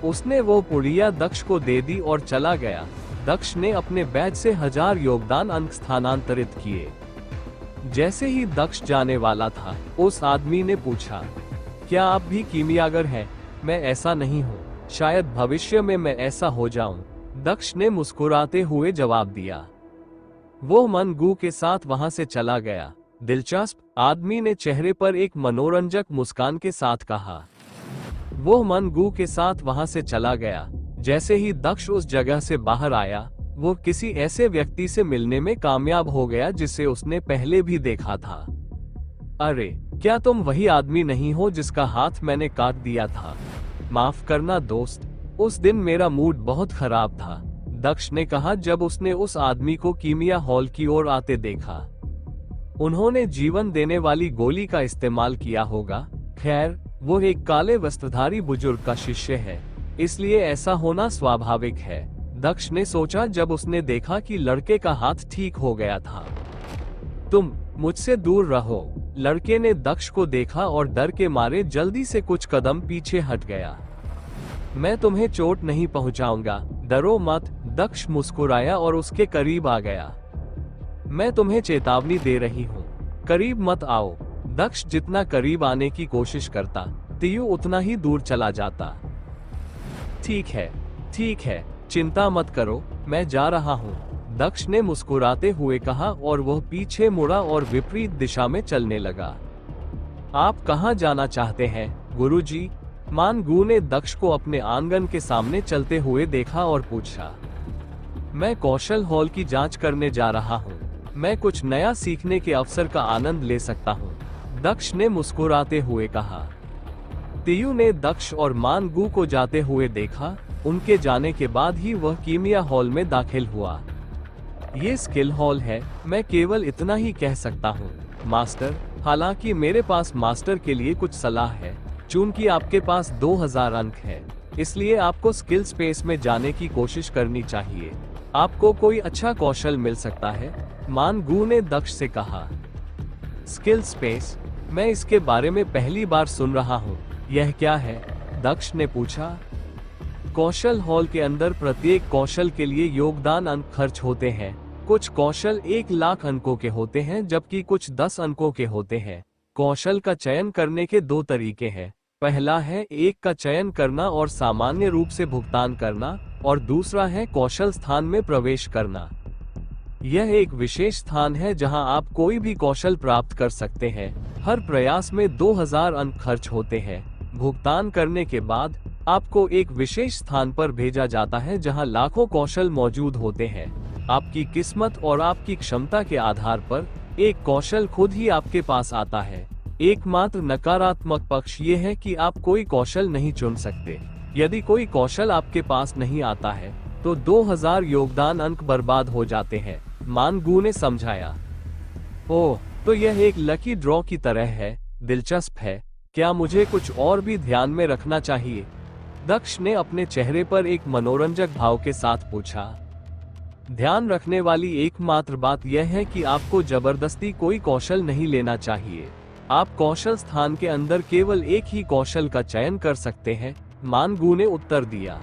A: उसने वो पुड़िया दक्ष को दे दी और चला गया। दक्ष ने अपने बैज से 1000 योगदान अंक स्थानांतरित किए। जैसे ही दक्ष जाने वाला था, उस आदमी ने पूछा, क्या आप भी कीमियागर हैं? मैं ऐसा नहीं हूँ, शायद भविष्य में मैं ऐसा हो जाऊं। दक्ष ने मुस्कुराते हुए जवाब दिया। वो मन गू के साथ वहां से चला गया। दिलचस्प, आदमी ने चेहरे पर एक मनोरंजक मुस्कान के साथ कहा। वो मन गू के साथ वहां से चला गया। जैसे ही दक्ष उस जगह से बाहर आया, वो किसी ऐसे व्यक्ति से मिलने में कामयाब हो गया जिसे उसने पहले भी देखा था। अरे, क्या तुम वही आदमी नहीं हो जिसका हाथ मैंने काट दिया था? माफ करना दोस्त, उस दिन मेरा मूड बहुत खराब था, दक्ष ने कहा जब उसने उस आदमी को कीमिया हॉल की ओर आते देखा। उन्होंने जीवन देने वाली गोली का इस्तेमाल किया होगा। खैर, वो एक काले वस्त्रधारी बुजुर्ग का शिष्य है, इसलिए ऐसा होना स्वाभाविक है, दक्ष ने सोचा जब उसने देखा कि लड़के का हाथ ठीक हो गया था। तुम मुझसे दूर रहो। लड़के ने दक्ष को देखा और डर के मारे जल्दी से कुछ कदम पीछे हट गया। मैं तुम्हें चोट नहीं पहुंचाऊंगा, डरो मत, दक्ष मुस्कुराया और उसके करीब आ गया। मैं तुम्हें चेतावनी दे रही हूँ, करीब मत आओ। दक्ष जितना करीब आने की कोशिश करता, तियु उतना ही दूर चला जाता। ठीक है, चिंता मत करो, मैं जा रहा हूँ, दक्ष ने मुस्कुराते हुए कहा और वह पीछे मुड़ा और विपरीत दिशा में चलने लगा। आप कहाँ जाना चाहते हैं, गुरुजी? मानगू ने दक्ष को अपने आंगन के सामने चलते हुए देखा और पूछा। मैं कौशल हॉल की जांच करने जा रहा हूँ, मैं कुछ नया सीखने के अवसर का आनंद ले सकता हूँ, दक्ष ने मुस्कुराते हुए कहा। तियु ने दक्ष और मानगू को जाते हुए देखा। उनके जाने के बाद ही वह कीमिया हॉल में दाखिल हुआ। ये स्किल हॉल है, मैं केवल इतना ही कह सकता हूँ, मास्टर। हालांकि मेरे पास मास्टर के लिए कुछ सलाह है। चूंकि आपके पास 2000 अंक है, इसलिए आपको स्किल स्पेस में जाने की कोशिश करनी चाहिए। आपको कोई अच्छा कौशल मिल सकता है, मानगू ने दक्ष से कहा। Skill space? मैं इसके बारे में पहली बार सुन रहा हूँ, यह क्या है? दक्ष ने पूछा। कौशल हॉल के अंदर प्रत्येक कौशल के लिए योगदान अंक खर्च होते हैं। कुछ कौशल 1 लाख अंकों के होते हैं, जबकि कुछ 10 अंकों के होते हैं। कौशल का चयन करने के 2 तरीके हैं। पहला है 1 का चयन करना और सामान्य रूप से भुगतान करना, और दूसरा है कौशल स्थान में प्रवेश करना। यह एक विशेष स्थान है जहां आप कोई भी कौशल प्राप्त कर सकते हैं। हर प्रयास में 2000 अंक खर्च होते हैं। भुगतान करने के बाद आपको एक विशेष स्थान पर भेजा जाता है जहां लाखों कौशल मौजूद होते हैं। आपकी किस्मत और आपकी क्षमता के आधार पर एक कौशल खुद ही आपके पास आता है। एकमात्र नकारात्मक पक्ष ये है कि आप कोई कौशल नहीं चुन सकते। यदि कोई कौशल आपके पास नहीं आता है तो 2000 योगदान अंक बर्बाद हो जाते हैं, मानगू ने समझाया। ओह, तो यह एक लकी ड्रॉ की तरह है, दिलचस्प है। क्या मुझे कुछ और भी ध्यान में रखना चाहिए? दक्ष ने अपने चेहरे पर एक मनोरंजक भाव के साथ पूछा। ध्यान रखने वाली एकमात्र बात यह है कि आपको जबरदस्ती कोई कौशल नहीं लेना चाहिए। आप कौशल स्थान के अंदर केवल एक ही कौशल का चयन कर सकते हैं, मानगू ने उत्तर दिया।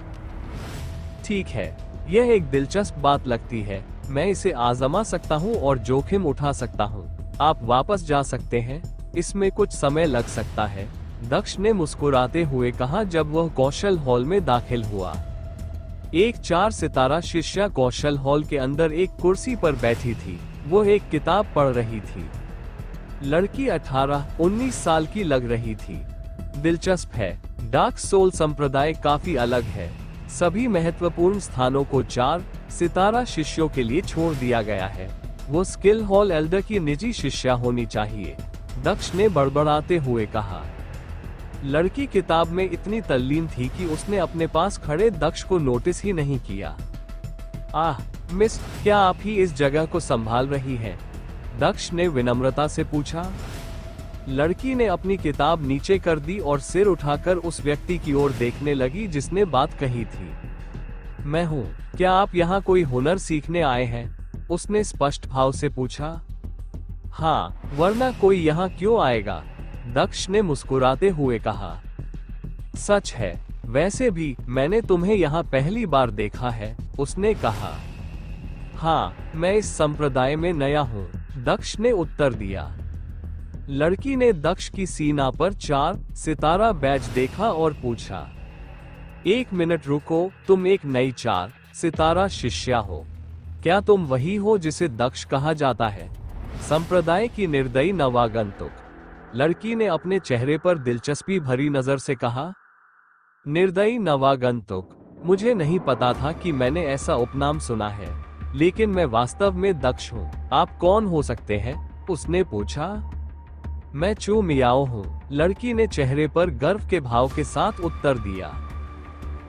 A: ठीक है, यह एक दिलचस्प बात लगती है। मैं इसे आजमा सकता हूँ और जोखिम उठा सकता हूँ। आप वापस जा सकते हैं, इसमें कुछ समय लग सकता है, दक्ष ने मुस्कुराते हुए कहा जब वह कौशल हॉल में दाखिल हुआ। एक 4 सितारा शिष्या कौशल हॉल के अंदर एक कुर्सी पर बैठी थी। वो एक किताब पढ़ रही थी। लड़की 18-19 साल की लग रही थी। दिलचस्प है, डार्क सोल संप्रदाय काफी अलग है। सभी महत्वपूर्ण स्थानों को 4 सितारा शिष्यों के लिए छोड़ दिया गया है। वो स्किल हॉल एल्डर की निजी शिष्या होनी चाहिए। दक्ष ने बड़बड़ाते हुए कहा। लड़की किताब में इतनी तल्लीन थी कि उसने अपने पास खड़े दक्ष को नोटिस ही नहीं किया। आह मिस, क्या आप ही इस जगह को संभाल रही हैं? दक्ष ने विनम्रता से पूछा। लड़की ने अपनी किताब नीचे कर दी और सिर उठाकर उस व्यक्ति की ओर देखने लगी जिसने बात कही थी। मैं हूँ, क्या आप यहाँ कोई हुनर सीखने आए हैं? उसने स्पष्ट भाव से पूछा। हाँ, वरना कोई यहाँ क्यों आएगा? दक्ष ने मुस्कुराते हुए कहा। सच है, वैसे भी मैंने तुम्हें यहाँ पहली बार देखा है, उसने कहा। हाँ, मैं इस संप्रदाय में नया हूँ, दक्ष ने उत्तर दिया। लड़की ने दक्ष की सीना पर 4 सितारा बैज देखा और पूछा। 1 मिनट रुको, तुम एक नई 4 सितारा शिष्या हो? क्या तुम वही हो जिसे दक्ष कहा जाता है? संप्रदाय की निर्दयी नवागंतुक। लड़की ने अपने चेहरे पर दिलचस्पी भरी नजर से कहा। निर्दयी नवागंतुक, मुझे नहीं पता था कि मैंने ऐसा उपनाम सुना है, लेकिन मैं वास्तव में दक्ष हूँ। आप कौन हो सकते हैं? उसने पूछा। मैं चू मियाओ हूँ, लड़की ने चेहरे पर गर्व के भाव के साथ उत्तर दिया।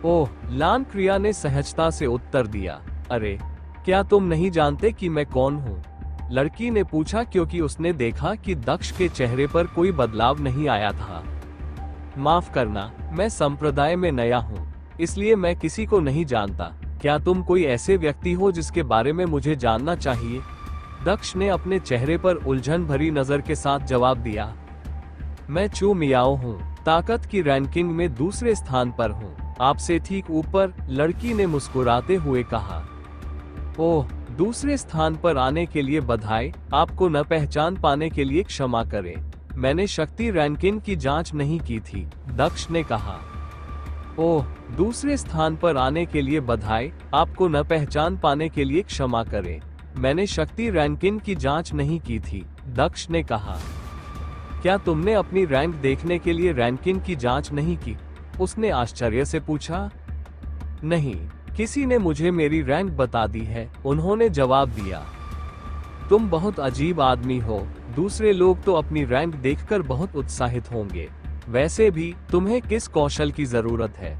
A: ओह, लान क्रिया ने सहजता से उत्तर दिया। अरे, क्या तुम नहीं जानते कि मैं कौन हूँ? लड़की ने पूछा क्योंकि उसने देखा कि दक्ष के चेहरे पर कोई बदलाव नहीं आया था। माफ करना, मैं संप्रदाय में नया हूँ, इसलिए मैं किसी को नहीं जानता। क्या तुम कोई ऐसे व्यक्ति हो जिसके बारे में मुझे जानना चाहिए? दक्ष ने अपने चेहरे पर उलझन भरी नजर के साथ जवाब दिया। मैं चू मियाओ हूँ, ताकत की रैंकिंग में दूसरे स्थान पर हूँ, आपसे ठीक ऊपर, लड़की ने मुस्कुराते हुए कहा। ओह, दूसरे स्थान पर आने के लिए बधाई, आपको न पहचान पाने के लिए क्षमा करें, मैंने शक्ति रैंकिंग की जांच नहीं की थी, दक्ष ने कहा। ओह, दूसरे स्थान पर आने के लिए बधाई, आपको न पहचान पाने के लिए क्षमा करें, मैंने शक्ति रैंकिंग की जांच नहीं की थी, दक्ष ने कहा। क्या तुमने अपनी रैंक देखने के लिए रैंकिंग की जांच नहीं की? उसने आश्चर्य से पूछा। नहीं, किसी ने मुझे मेरी रैंक बता दी है, उन्होंने जवाब दिया। तुम बहुत अजीब आदमी हो, दूसरे लोग तो अपनी रैंक देखकर बहुत उत्साहित होंगे। वैसे भी तुम्हें किस कौशल की जरूरत है?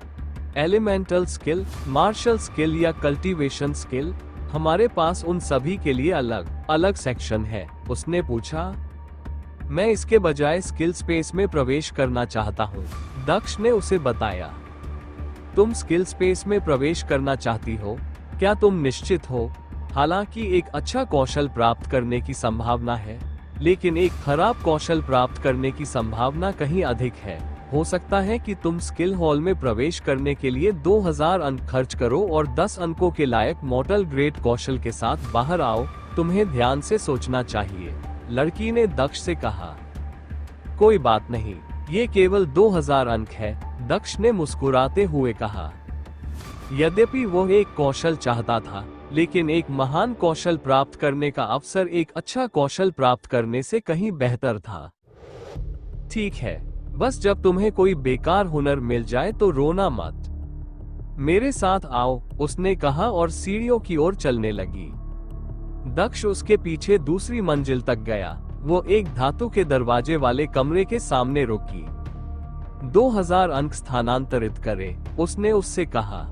A: एलिमेंटल स्किल, मार्शल स्किल या कल्टीवेशन स्किल? हमारे पास उन सभी के लिए अलग अलग सेक्शन है, उसने पूछा। मैं इसके बजाय स्किल स्पेस में प्रवेश करना चाहता हूँ, दक्ष ने उसे बताया। तुम स्किल स्पेस में प्रवेश करना चाहती हो? क्या तुम निश्चित हो? हालांकि एक अच्छा कौशल प्राप्त करने की संभावना है, लेकिन एक खराब कौशल प्राप्त करने की संभावना कहीं अधिक है। हो सकता है कि तुम स्किल हॉल में प्रवेश करने के लिए 2000 अंक खर्च करो और 10 अंकों के लायक मॉडल ग्रेड कौशल के साथ बाहर आओ। तुम्हें ध्यान से सोचना चाहिए, लड़की ने दक्ष से कहा। कोई बात नहीं, ये केवल 2000 अंक है, दक्ष ने मुस्कुराते हुए कहा। यद्यपि वो एक कौशल चाहता था, लेकिन एक महान कौशल प्राप्त करने का अवसर एक अच्छा कौशल प्राप्त करने से कहीं बेहतर था। ठीक है, बस जब तुम्हें कोई बेकार हुनर मिल जाए तो रोना मत। मेरे साथ आओ, उसने कहा और सीढ़ियों की ओर चलने लगी। दक्ष उसके पीछे दूसरी मंजिल तक गया। वो एक धातु के दरवाजे वाले कमरे के सामने रुकी। 2000 अंक स्थानांतरित करे, उसने उससे कहा।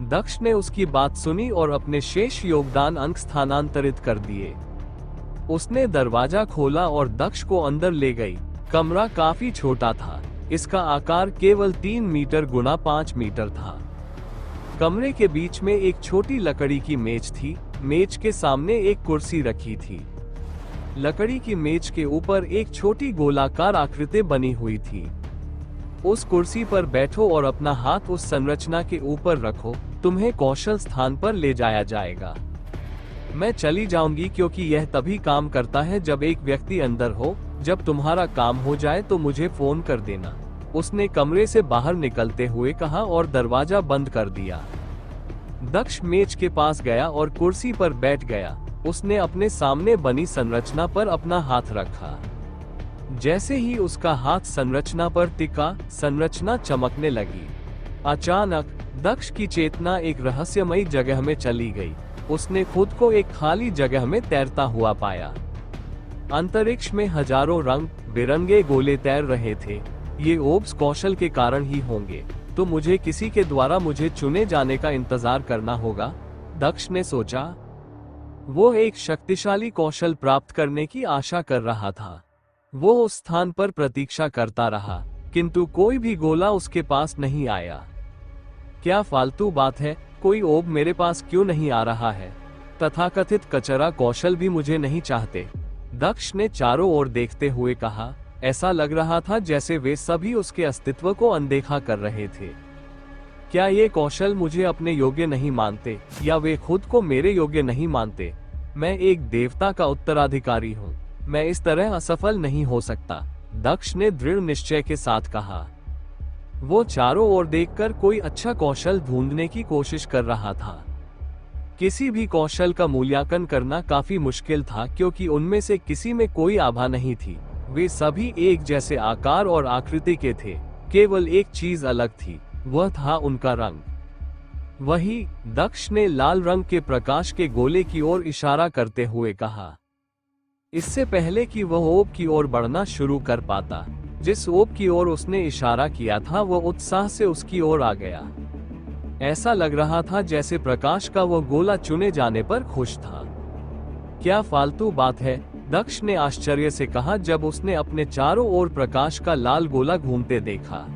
A: दक्ष ने उसकी बात सुनी और अपने शेष योगदान अंक स्थानांतरित कर दिए। उसने दरवाजा खोला और दक्ष को अंदर ले गई। कमरा काफी छोटा था, इसका आकार केवल 3 मीटर गुना 5 मीटर था। कमरे के बीच में एक छोटी लकड़ी की मेज थी। मेज के सामने एक कुर्सी रखी थी। लकड़ी की मेज के ऊपर एक छोटी गोलाकार आकृति बनी हुई थी। उस कुर्सी पर बैठो और अपना हाथ उस संरचना के ऊपर रखो, तुम्हें कौशल स्थान पर ले जाया जाएगा। मैं चली जाऊंगी क्योंकि यह तभी काम करता है जब एक व्यक्ति अंदर हो। जब तुम्हारा काम हो जाए तो मुझे फोन कर देना, उसने कमरे से बाहर निकलते हुए कहा और दरवाजा बंद कर दिया। दक्ष मेज के पास गया और कुर्सी पर बैठ गया। उसने अपने सामने बनी संरचना पर अपना हाथ रखा। जैसे ही उसका हाथ संरचना पर टिका, संरचना चमकने लगी। अचानक दक्ष की चेतना एक रहस्यमयी जगह में चली गई। उसने खुद को एक खाली जगह में तैरता हुआ पाया। अंतरिक्ष में हजारों रंग बिरंगे गोले तैर रहे थे। ये ओब्स कौशल के कारण ही होंगे, तो मुझे किसी के द्वारा मुझे चुने जाने का इंतजार करना होगा, दक्ष ने सोचा। वो एक शक्तिशाली कौशल प्राप्त करने की आशा कर रहा था। वो उस स्थान पर प्रतीक्षा करता रहा, किंतु कोई भी गोला उसके पास नहीं आया। क्या फालतू बात है, कोई ओब मेरे पास क्यों नहीं आ रहा है? तथाकथित कचरा कौशल भी मुझे नहीं चाहते, दक्ष ने चारों ओर देखते हुए कहा। ऐसा लग रहा था जैसे वे सभी उसके अस्तित्व को अनदेखा कर रहे थे। क्या ये कौशल मुझे अपने योग्य नहीं मानते, या वे खुद को मेरे योग्य नहीं मानते? मैं एक देवता का उत्तराधिकारी हूँ, मैं इस तरह असफल नहीं हो सकता, दक्ष ने दृढ़ निश्चय के साथ कहा। वो चारों ओर देखकर कोई अच्छा कौशल ढूंढने की कोशिश कर रहा था। किसी भी कौशल का मूल्यांकन करना काफी मुश्किल था, क्योंकि उनमें से किसी में कोई आभा नहीं थी। वे सभी एक जैसे आकार और आकृति के थे, केवल एक चीज अलग थी, वह था उनका रंग। वही, दक्ष ने लाल रंग के प्रकाश के गोले की ओर इशारा करते हुए कहा। इससे पहले कि वह ओब की ओर बढ़ना शुरू कर पाता, जिस ओब की ओर उसने इशारा किया था वह उत्साह से उसकी ओर आ गया। ऐसा लग रहा था जैसे प्रकाश का वह गोला चुने जाने पर खुश था। क्या फालतू बात है, दक्ष ने आश्चर्य से कहा जब उसने अपने चारों ओर प्रकाश का लाल गोला घूमते देखा।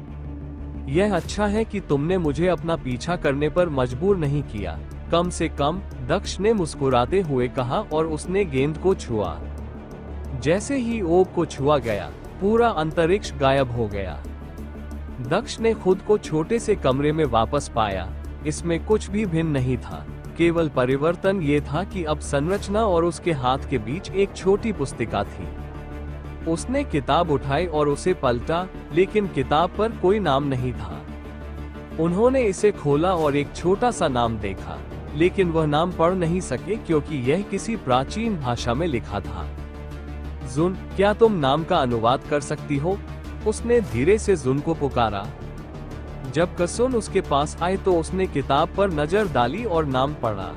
A: यह अच्छा है कि तुमने मुझे अपना पीछा करने पर मजबूर नहीं किया, कम से कम, दक्ष ने मुस्कुराते हुए कहा और उसने गेंद को छुआ। जैसे ही ओब को छुआ गया, पूरा अंतरिक्ष गायब हो गया। दक्ष ने खुद को छोटे से कमरे में वापस पाया। इसमें कुछ भी भिन्न नहीं था, केवल परिवर्तन ये था कि अब संरचना और उसके हाथ के बीच एक छोटी पुस्तिका थी। उसने किताब उठाई और उसे पलटा, लेकिन किताब पर कोई नाम नहीं था। उन्होंने इसे खोला और एक छोटा सा नाम देखा, लेकिन वह नाम पढ़ नहीं सके क्योंकि यह किसी प्राचीन भाषा में लिखा था। जुन, क्या तुम नाम का अनुवाद कर सकती हो? उसने धीरे से जुन को पुकारा। जब कसुन उसके पास आए तो उसने किताब पर नजर डाली और नाम पढ़ा।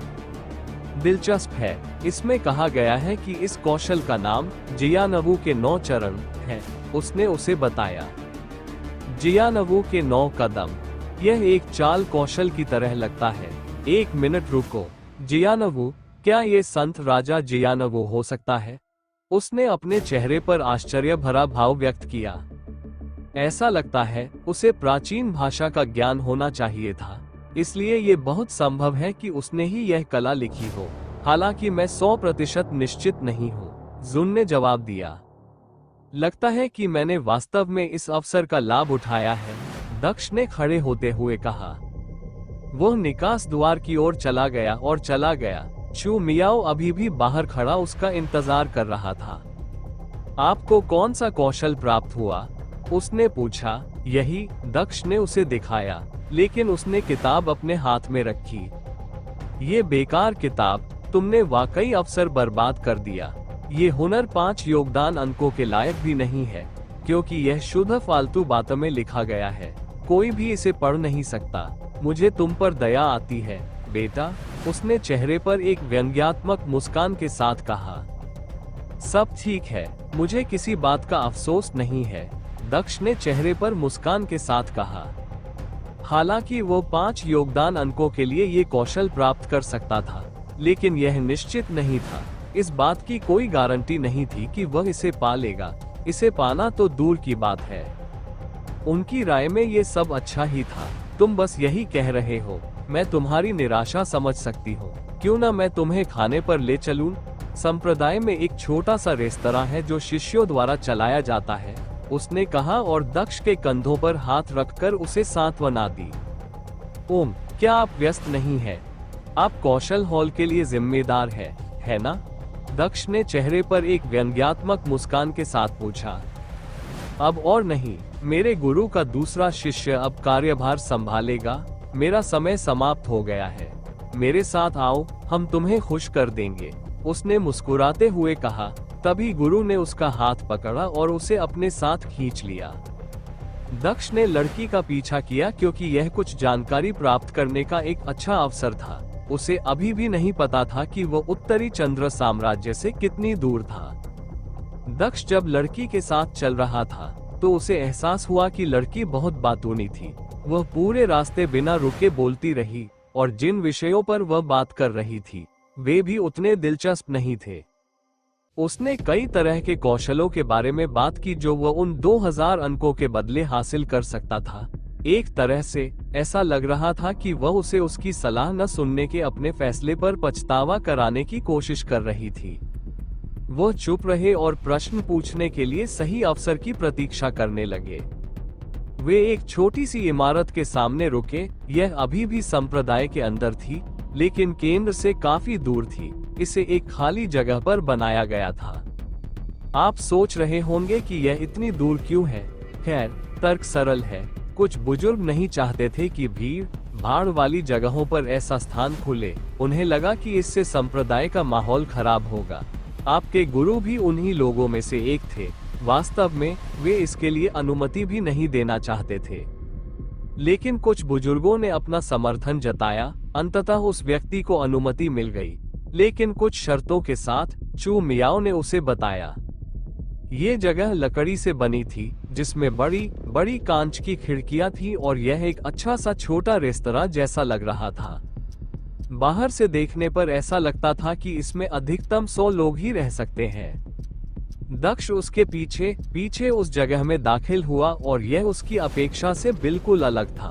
A: दिलचस्प है, इसमें कहा गया है कि इस कौशल का नाम जियानवू के 9 चरण है, उसने उसे बताया। जियानवू के 9 कदम, यह एक चाल कौशल की तरह लगता है। 1 मिनट रुको, जियानवू, क्या ये संत राजा जियानवू हो सकता है? उसने अपने चेहरे पर आश्चर्य भरा भाव व्यक्त किया। ऐसा लगता है उसे प्राचीन भाषा का ज्ञान होना चाहिए था, इसलिए ये बहुत संभव है कि उसने ही यह कला लिखी हो। हालांकि मैं 100% निश्चित नहीं हूँ, जुन ने जवाब दिया। लगता है कि मैंने वास्तव में इस अवसर का लाभ उठाया है, दक्ष ने खड़े होते हुए कहा। वह निकास द्वार की ओर चला गया और चला गया। चू मियाओ अभी भी बाहर खड़ा उसका इंतजार कर रहा था। आपको कौन सा कौशल प्राप्त हुआ? उसने पूछा। यही, दक्ष ने उसे दिखाया, लेकिन उसने किताब अपने हाथ में रखी। ये बेकार किताब, तुमने वाकई अवसर बर्बाद कर दिया। ये हुनर 5 योगदान अंकों के लायक भी नहीं है, क्योंकि यह शुद्ध फालतू बातों में लिखा गया है। कोई भी इसे पढ़ नहीं सकता। मुझे तुम पर दया आती है, बेटा, उसने चेहरे पर एक व्यंग्यात्मक मुस्कान के साथ कहा। सब ठीक है, मुझे किसी बात का अफसोस नहीं है, दक्ष ने चेहरे पर मुस्कान के साथ कहा। हालांकि वो 5 योगदान अंकों के लिए ये कौशल प्राप्त कर सकता था, लेकिन यह निश्चित नहीं था। इस बात की कोई गारंटी नहीं थी कि वह इसे पा लेगा। इसे पाना तो दूर की बात है। उनकी राय में ये सब अच्छा ही था। तुम बस यही कह रहे हो। मैं तुम्हारी निराशा समझ सकती हूँ। क्यों ना मैं तुम्हें खाने पर ले चलूं? संप्रदाय में एक छोटा सा रेस्तरां है जो शिष्यों द्वारा चलाया जाता है, उसने कहा और दक्ष के कंधों पर हाथ रखकर उसे सांत्वना दी। ओम, क्या आप व्यस्त नहीं हैं? आप कौशल हॉल के लिए जिम्मेदार है ना? दक्ष ने चेहरे पर एक व्यंग्यात्मक मुस्कान के साथ पूछा। अब और नहीं, मेरे गुरु का दूसरा शिष्य अब कार्यभार संभालेगा। मेरा समय समाप्त हो गया है। मेरे साथ आओ, हम तुम्हें खुश कर देंगे, उसने मुस्कुराते हुए कहा। तभी गुरु ने उसका हाथ पकड़ा और उसे अपने साथ खींच लिया। दक्ष ने लड़की का पीछा किया क्योंकि यह कुछ जानकारी प्राप्त करने का एक अच्छा अवसर था। उसे अभी भी नहीं पता था कि वह उत्तरी चंद्र साम्राज्य से कितनी दूर था। दक्ष जब लड़की के साथ चल रहा था तो उसे एहसास हुआ कि लड़की बहुत बातूनी थी। वह पूरे रास्ते बिना रुके बोलती रही और जिन विषयों पर वह बात कर रही थी वे भी उतने दिलचस्प नहीं थे। उसने कई तरह के कौशलों के बारे में बात की जो वह उन 2000 अंकों के बदले हासिल कर सकता था। एक तरह से ऐसा लग रहा था कि वह उसे उसकी सलाह न सुनने के अपने फैसले पर पछतावा कराने की कोशिश कर रही थी। वह चुप रहे और प्रश्न पूछने के लिए सही अवसर की प्रतीक्षा करने लगे। वे एक छोटी सी इमारत के सामने रुके। यह अभी भी संप्रदाय के अंदर थी, लेकिन केंद्र से काफी दूर थी। इसे एक खाली जगह पर बनाया गया था। आप सोच रहे होंगे कि यह इतनी दूर क्यों है। खैर, तर्क सरल है। कुछ बुजुर्ग नहीं चाहते थे कि भीड़ भाड़ वाली जगहों पर ऐसा स्थान खुले। उन्हें लगा कि इससे संप्रदाय का माहौल खराब होगा। आपके गुरु भी उन्हीं लोगों में से एक थे। वास्तव में वे इसके लिए अनुमति भी नहीं देना चाहते थे, लेकिन कुछ बुजुर्गों ने अपना समर्थन जताया। अंततः उस व्यक्ति को अनुमति मिल गई, लेकिन कुछ शर्तों के साथ। चू मियाओ ने उसे बताया। ये जगह लकड़ी से बनी थी, जिसमें बड़ी बड़ी कांच की खिड़कियां थी और यह एक अच्छा सा छोटा रेस्तरां जैसा लग रहा था। बाहर से देखने पर ऐसा लगता था कि इसमें अधिकतम 100 लोग ही रह सकते हैं। दक्ष उसके पीछे पीछे उस जगह में दाखिल हुआ और यह उसकी अपेक्षा से बिल्कुल अलग था।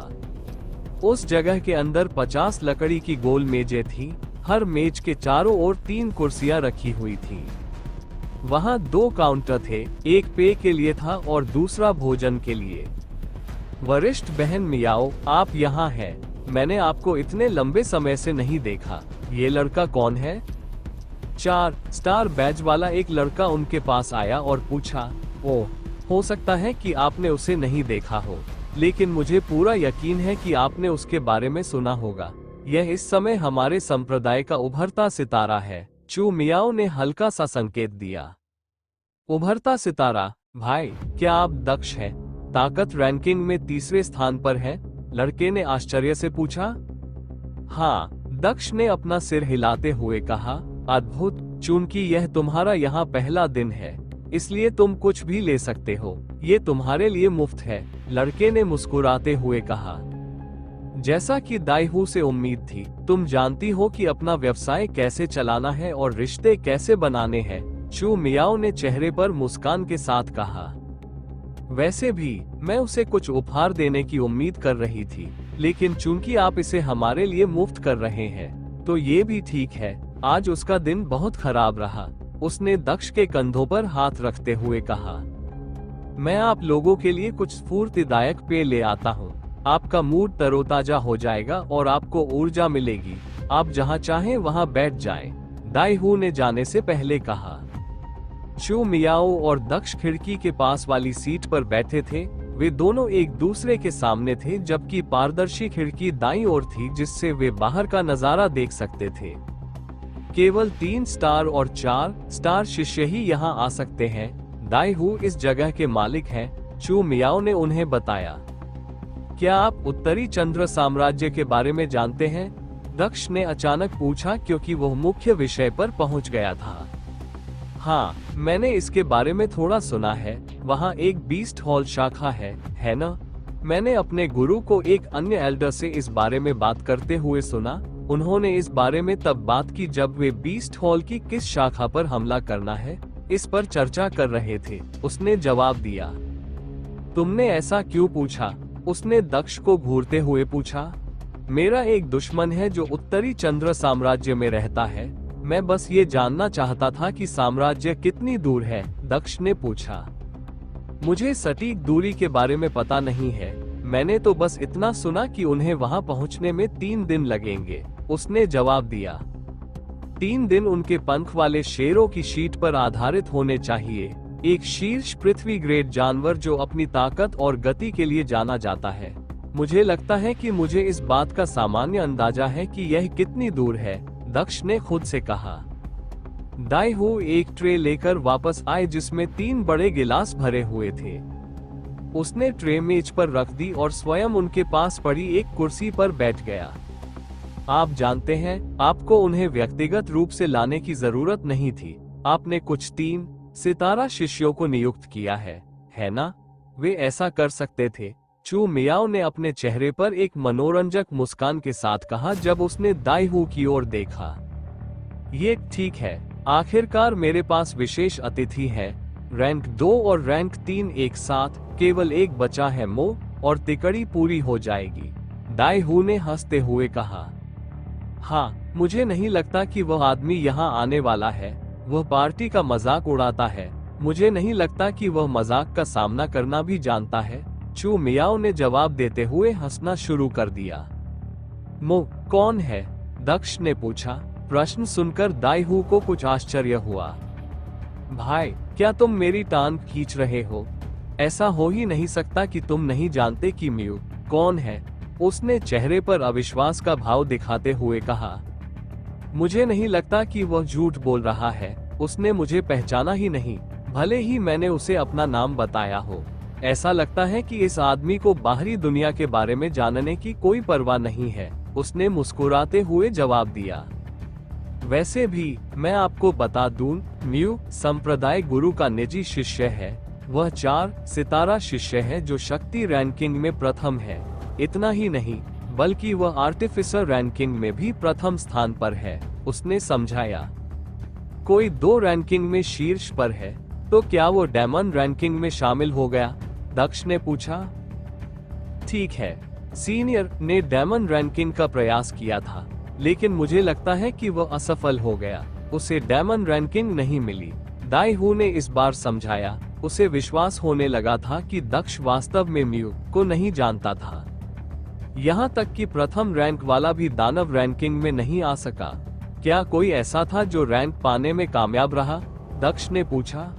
A: उस जगह के अंदर 50 लकड़ी की गोल मेजें थीं। हर मेज के चारों ओर 3 कुर्सियां रखी हुई थीं। वहां 2 काउंटर थे, एक पेय के लिए था और दूसरा भोजन के लिए। वरिष्ठ बहन मियाओ, आप यहाँ हैं। मैंने आपको इतने लंबे समय से नहीं देखा। ये लड़का कौन है? 4 स्टार बैज वाला एक लड़का उनके पास आया और पूछा। ओह, हो सकता है कि आपने उसे नहीं देखा हो, लेकिन मुझे पूरा यकीन है कि आपने उसके बारे में सुना होगा। यह इस समय हमारे संप्रदाय का उभरता सितारा है। चू मियाओ ने हल्का सा संकेत दिया। उभरता सितारा? भाई, क्या आप दक्ष हैं? ताकत रैंकिंग में 3रे स्थान पर है? लड़के ने आश्चर्य से पूछा। हाँ, दक्ष ने अपना सिर हिलाते हुए कहा। अद्भुत। चूंकि यह तुम्हारा यहाँ पहला दिन है, इसलिए तुम कुछ भी ले सकते हो। ये तुम्हारे लिए मुफ्त है, लड़के ने मुस्कुराते हुए कहा। जैसा कि दाईहू से उम्मीद थी, तुम जानती हो कि अपना व्यवसाय कैसे चलाना है और रिश्ते कैसे बनाने हैं, चू मियाओ ने चेहरे पर मुस्कान के साथ कहा। वैसे भी मैं उसे कुछ उपहार देने की उम्मीद कर रही थी, लेकिन चूंकि आप इसे हमारे लिए मुफ्त कर रहे हैं, तो ये भी ठीक है। आज उसका दिन बहुत खराब रहा, उसने दक्ष के कंधों पर हाथ रखते हुए कहा। मैं आप लोगों के लिए कुछ स्फूर्तिदायक पेय ले आता हूँ। आपका मूड तरोताजा हो जाएगा और आपको ऊर्जा मिलेगी। आप जहाँ चाहें वहाँ बैठ जाएं, दाईहू ने जाने से पहले कहा। चू मियाओ और दक्ष खिड़की के पास वाली सीट पर बैठे थे। वे दोनों एक दूसरे के सामने थे, जबकि पारदर्शी खिड़की दाईं ओर थी जिससे वे बाहर का नजारा देख सकते थे। केवल 3 स्टार और 4 स्टार शिष्य ही यहाँ आ सकते हैं। दाईहू इस जगह के मालिक हैं, चू मियाओ ने उन्हें बताया। क्या आप उत्तरी चंद्र साम्राज्य के बारे में जानते हैं? दक्ष ने अचानक पूछा, क्योंकि वह मुख्य विषय पर पहुंच गया था। हाँ, मैंने इसके बारे में थोड़ा सुना है। वहाँ एक बीस्ट हॉल शाखा है ना? मैंने अपने गुरु को एक अन्य एल्डर से इस बारे में बात करते हुए सुना। उन्होंने इस बारे में तब बात की जब वे बीस्ट हॉल की किस शाखा पर हमला करना है, इस पर चर्चा कर रहे थे। उसने जवाब दिया। तुमने ऐसा क्यों पूछा? उसने दक्ष को घूरते हुए पूछा। मेरा एक दुश्मन है जो उत्तरी चंद्र साम्राज्य में रहता है। मैं बस ये जानना चाहता था कि साम्राज्य कितनी दूर है, दक्ष ने पूछा। मुझे सटीक दूरी के बारे में पता नहीं है। मैंने तो बस इतना सुना कि उन्हें वहां पहुंचने में 3 दिन लगेंगे, उसने जवाब दिया। 3 दिन उनके पंख वाले शेरों की शीट पर आधारित होने चाहिए। एक शीर्ष पृथ्वी ग्रेड जानवर जो अपनी ताकत और गति के लिए जाना जाता है। मुझे लगता है कि मुझे इस बात का सामान्य अंदाजा है कि यह कितनी दूर है, दक्ष ने खुद से कहा। दाईहू एक ट्रे लेकर वापस आए जिसमें 3 बड़े गिलास भरे हुए थे। उसने ट्रे मेज पर रख दी और स्वयं उनके पास पड़ी एक कुर्सी पर बैठ गया। आप जानते हैं, आपको उन्हें व्यक्तिगत रूप से लाने की जरूरत नहीं थी। आपने कुछ 3 सितारा शिष्यों को नियुक्त किया है ना? वे ऐसा कर सकते थे। चू मियाओ ने अपने चेहरे पर एक मनोरंजक मुस्कान के साथ कहा जब उसने दाई हू की ओर देखा। ये ठीक है, आखिरकार मेरे पास विशेष अतिथि है। रैंक 2 और रैंक 3 एक साथ, केवल एक बचा है मो, और तिकड़ी पूरी हो जाएगी। दाई हू ने हंसते हुए कहा। हाँ, मुझे नहीं लगता कि वह आदमी यहाँ आने वाला है। वह पार्टी का मजाक उड़ाता है। मुझे नहीं लगता कि वह मजाक का सामना करना भी जानता है। चू मियाओ ने जवाब देते हुए हंसना शुरू कर दिया। मो कौन है? दक्ष ने पूछा। प्रश्न सुनकर दाई हू को कुछ आश्चर्य हुआ। भाई, क्या तुम मेरी टांग खींच रहे हो? ऐसा हो ही नहीं सकता कि तुम नहीं जानते कि म्यू कौन है। उसने चेहरे पर अविश्वास का भाव दिखाते हुए कहा। मुझे नहीं लगता कि वह झूठ बोल रहा है। उसने मुझे पहचाना ही नहीं, भले ही मैंने उसे अपना नाम बताया हो। ऐसा लगता है कि इस आदमी को बाहरी दुनिया के बारे में जानने की कोई परवाह नहीं है। उसने मुस्कुराते हुए जवाब दिया। वैसे भी मैं आपको बता दूं, म्यू संप्रदाय गुरु का निजी शिष्य है। वह 4 सितारा शिष्य है जो शक्ति रैंकिंग में प्रथम है। इतना ही नहीं, बल्कि वह आर्टिफिसर रैंकिंग में भी प्रथम स्थान पर है। उसने समझाया। कोई 2 रैंकिंग में शीर्ष पर है, तो क्या वो डेमन रैंकिंग में शामिल हो गया? दक्ष ने पूछा। ठीक है, सीनियर ने डेमन रैंकिंग का प्रयास किया था, लेकिन मुझे लगता है कि वह असफल हो गया। उसे डेमन रैंकिंग नहीं मिली। दाई हू ने इस बार समझाया। उसे विश्वास होने लगा था कि दक्ष वास्तव में म्यू को नहीं जानता था। यहाँ तक कि प्रथम रैंक वाला भी दानव रैंकिंग में नहीं आ सका। क्या कोई ऐसा था जो रैंक पाने में कामयाब रहा? दक्ष ने पूछा।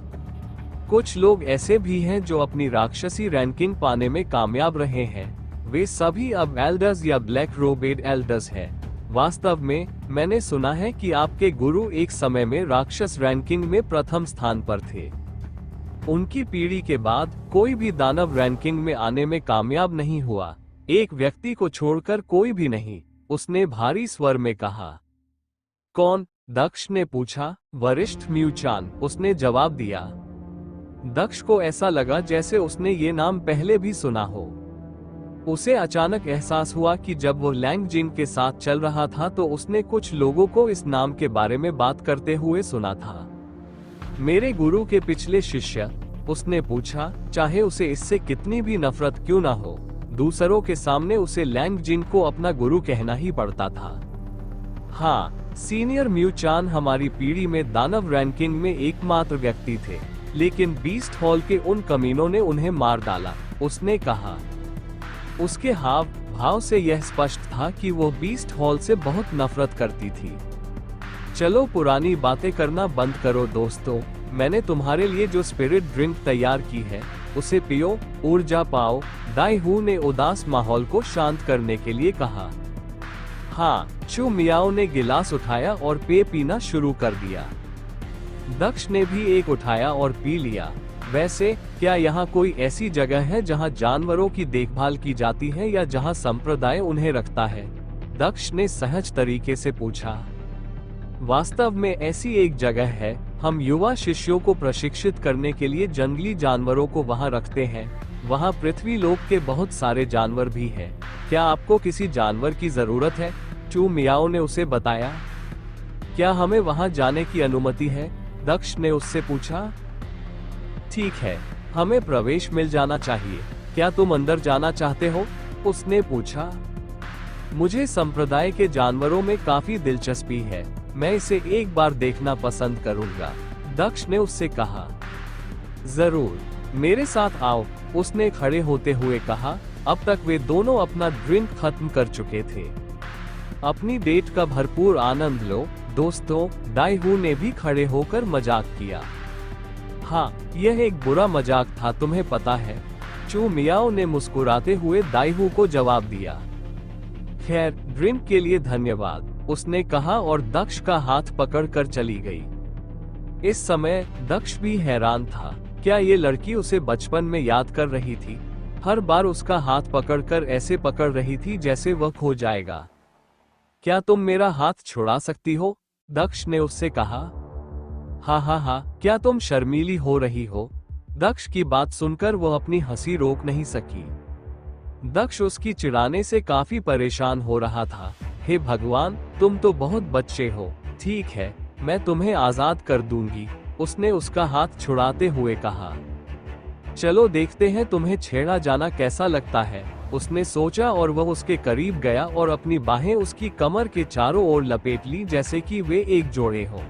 A: कुछ लोग ऐसे भी हैं जो अपनी राक्षसी रैंकिंग पाने में कामयाब रहे हैं। वे सभी अब एल्डर्स या ब्लैक रोबेड एल्डर्स हैं। वास्तव में मैंने सुना है कि आपके गुरु एक समय में राक्षस रैंकिंग में प्रथम स्थान पर थे। उनकी पीढ़ी के बाद कोई भी दानव रैंकिंग में आने में कामयाब नहीं हुआ। एक व्यक्ति को छोड़कर कोई भी नहीं, उसने भारी स्वर में कहा। कौन? दक्ष ने पूछा। वरिष्ठ म्यूचान, उसने जवाब दिया। दक्ष को ऐसा लगा जैसे उसने ये नाम पहले भी सुना हो। उसे अचानक एहसास हुआ कि जब वो लैंग जिन के साथ चल रहा था तो उसने कुछ लोगों को इस नाम के बारे में बात करते हुए सुना था। मेरे गुरु के पिछले शिष्य, उसने पूछा, चाहे उसे इससे कितनी भी नफरत क्यों ना हो। दूसरों के सामने उसे लैंग जिन को अपना गुरु कहना ही पड़ता था। हाँ, सीनियर म्यूचान हमारी पीढ़ी में दानव रैंकिंग में एकमात्र व्यक्ति थे, लेकिन बीस्ट हॉल के उन कमीनों ने उन्हें मार डाला, उसने कहा। उसके हाव भाव से यह स्पष्ट था कि वो बीस्ट हॉल से बहुत नफरत करती थी। चलो पुरानी बातें करना बंद करो दोस्तों, मैंने तुम्हारे लिए जो स्पिरिट ड्रिंक तैयार की है उसे पियो, ऊर्जा पाओ। दाई हू ने उदास माहौल को शांत करने के लिए कहा। हाँ, चू मियाओ ने गिलास उठाया और पेय पीना शुरू कर दिया। दक्ष ने भी एक उठाया और पी लिया। वैसे क्या यहाँ कोई ऐसी जगह है जहाँ जानवरों की देखभाल की जाती है या जहाँ संप्रदाय उन्हें रखता है? दक्ष ने सहज तरीके से पूछा। वास्तव में ऐसी एक जगह है। हम युवा शिष्यों को प्रशिक्षित करने के लिए जंगली जानवरों को वहाँ रखते हैं। वहाँ पृथ्वी लोक के बहुत सारे जानवर भी हैं। क्या आपको किसी जानवर की जरूरत है? चू मियाओ ने उसे बताया। क्या हमें वहाँ जाने की अनुमति है? दक्ष ने उससे पूछा। ठीक है, हमें प्रवेश मिल जाना चाहिए। क्या तुम अंदर जाना चाहते हो? उसने पूछा। मुझे संप्रदाय के जानवरों में काफी दिलचस्पी है, मैं इसे एक बार देखना पसंद करूंगा, दक्ष ने उससे कहा। जरूर, मेरे साथ आओ, उसने खड़े होते हुए कहा। अब तक वे दोनों अपना ड्रिंक खत्म कर चुके थे। अपनी डेट का भरपूर आनंद लो दोस्तों, दाई हू ने भी खड़े होकर मजाक किया। हाँ, यह एक बुरा मजाक था, तुम्हें पता है, चू मियाओ ने मुस्कुराते हुए दाई हू को जवाब दिया। खैर, ड्रिंक के लिए धन्यवाद, उसने कहा और दक्ष का हाथ पकड़कर चली गई। इस समय दक्ष भी हैरान था। क्या ये लड़की उसे बचपन में याद कर रही थी? हर बार उसका हाथ पकड़कर ऐसे पकड़ रही थी जैसे वह खो जाएगा। क्या तुम मेरा हाथ छुड़ा सकती हो? दक्ष ने उससे कहा। हा हा हा, क्या तुम शर्मीली हो रही हो? दक्ष की बात सुनकर वो अपनी हंसी रोक नहीं सकी। दक्ष उसकी चिढ़ाने से काफी परेशान हो रहा था। हे भगवान, तुम तो बहुत बच्चे हो। ठीक है, मैं तुम्हें आजाद कर दूंगी, उसने उसका हाथ छुड़ाते हुए कहा। चलो देखते हैं तुम्हें छेड़ा जाना कैसा लगता है, उसने सोचा और वह उसके करीब गया और अपनी बाहें उसकी कमर के चारों ओर लपेट ली जैसे कि वे एक जोड़े हों।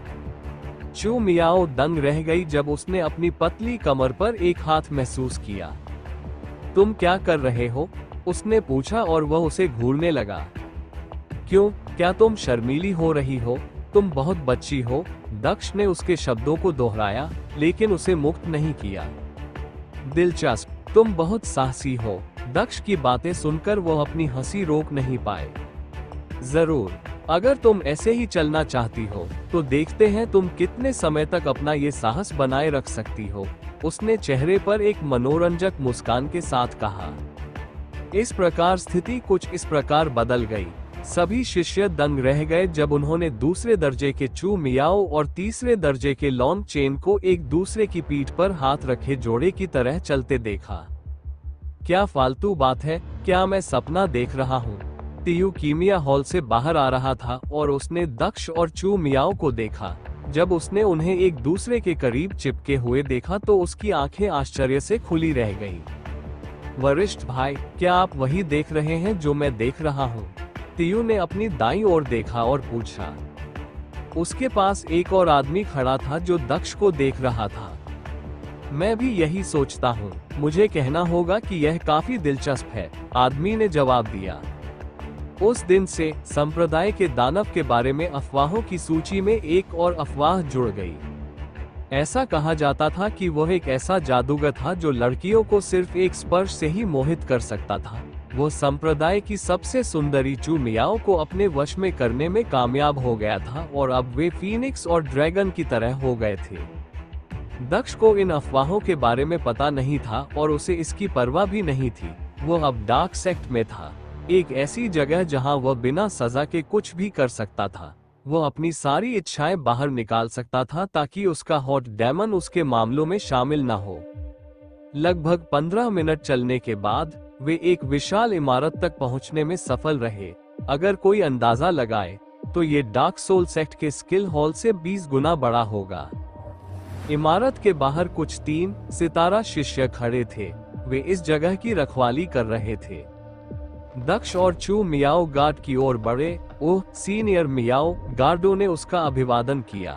A: चू मियाओ दंग रह गई जब उसने अपनी पतली कमर पर एक हाथ महसूस किया। तुम क्या कर रहे हो? उसने पूछा और वह उसे घूरने लगा। क्यों, क्या तुम शर्मीली हो रही हो? तुम बहुत बच्ची हो, दक्ष ने उसके शब्दों को दोहराया, लेकिन उसे मुक्त नहीं किया। दिलचस्प, तुम बहुत साहसी हो। दक्ष की बातें सुनकर वो अपनी हंसी रोक नहीं पाए। जरूर, अगर तुम ऐसे ही चलना चाहती हो तो देखते हैं तुम कितने समय तक अपना ये साहस बनाए रख सकती हो, उसने चेहरे पर एक मनोरंजक मुस्कान के साथ कहा। इस प्रकार स्थिति कुछ इस प्रकार बदल गई। सभी शिष्य दंग रह गए जब उन्होंने दूसरे दर्जे के चू मियाओ और तीसरे दर्जे के लॉन्ग चेन को एक दूसरे की पीठ पर हाथ रखे जोड़े की तरह चलते देखा। क्या फालतू बात है, क्या मैं सपना देख रहा हूँ? तियू कीमिया हॉल से बाहर आ रहा था और उसने दक्ष और चू मियाओ को देखा। जब उसने उन्हें एक दूसरे के करीब चिपके हुए देखा तो उसकी आंखें आश्चर्य से खुली रह गईं। वरिष्ठ भाई, क्या आप वही देख रहे हैं जो मैं देख रहा हूँ? तियू ने अपनी दाईं ओर देखा और पूछा। उसके पास एक और आदमी खड़ा था जो दक्ष को देख रहा था। मैं भी यही सोचता हूँ, मुझे कहना होगा कि यह काफी दिलचस्प है, आदमी ने जवाब दिया। उस दिन से संप्रदाय के दानव के बारे में अफवाहों की सूची में एक और अफवाह जुड़ गई। ऐसा कहा जाता था कि वह एक ऐसा जादूगर था जो लड़कियों को सिर्फ एक स्पर्श से ही मोहित कर सकता था। वो संप्रदाय की सबसे सुंदरी चू मियाओ को अपने वश में करने में कामयाब हो गया था और अब वे फीनिक्स और ड्रैगन की तरह हो गए थे। दक्ष को इन अफवाहों के बारे में पता नहीं था और उसे इसकी परवाह भी नहीं थी। वो अब डार्क सेक्ट में था, एक ऐसी जगह जहां वह बिना सजा के कुछ भी कर सकता था। वो अपनी सारी इच्छाएं बाहर निकाल सकता था ताकि उसका हॉट डेमन उसके मामलों में शामिल न हो। लगभग 15 मिनट चलने के बाद वे एक विशाल इमारत तक पहुंचने में सफल रहे। अगर कोई अंदाजा लगाए तो ये डार्क सोल सेक्ट के स्किल हॉल से 20 गुना बड़ा होगा। इमारत के बाहर कुछ 3 सितारा शिष्य खड़े थे, वे इस जगह की रखवाली कर रहे थे। दक्ष और चू मियाओ गार्ड की ओर बढ़े। ओह सीनियर मियाओ, गार्डों ने उसका अभिवादन किया।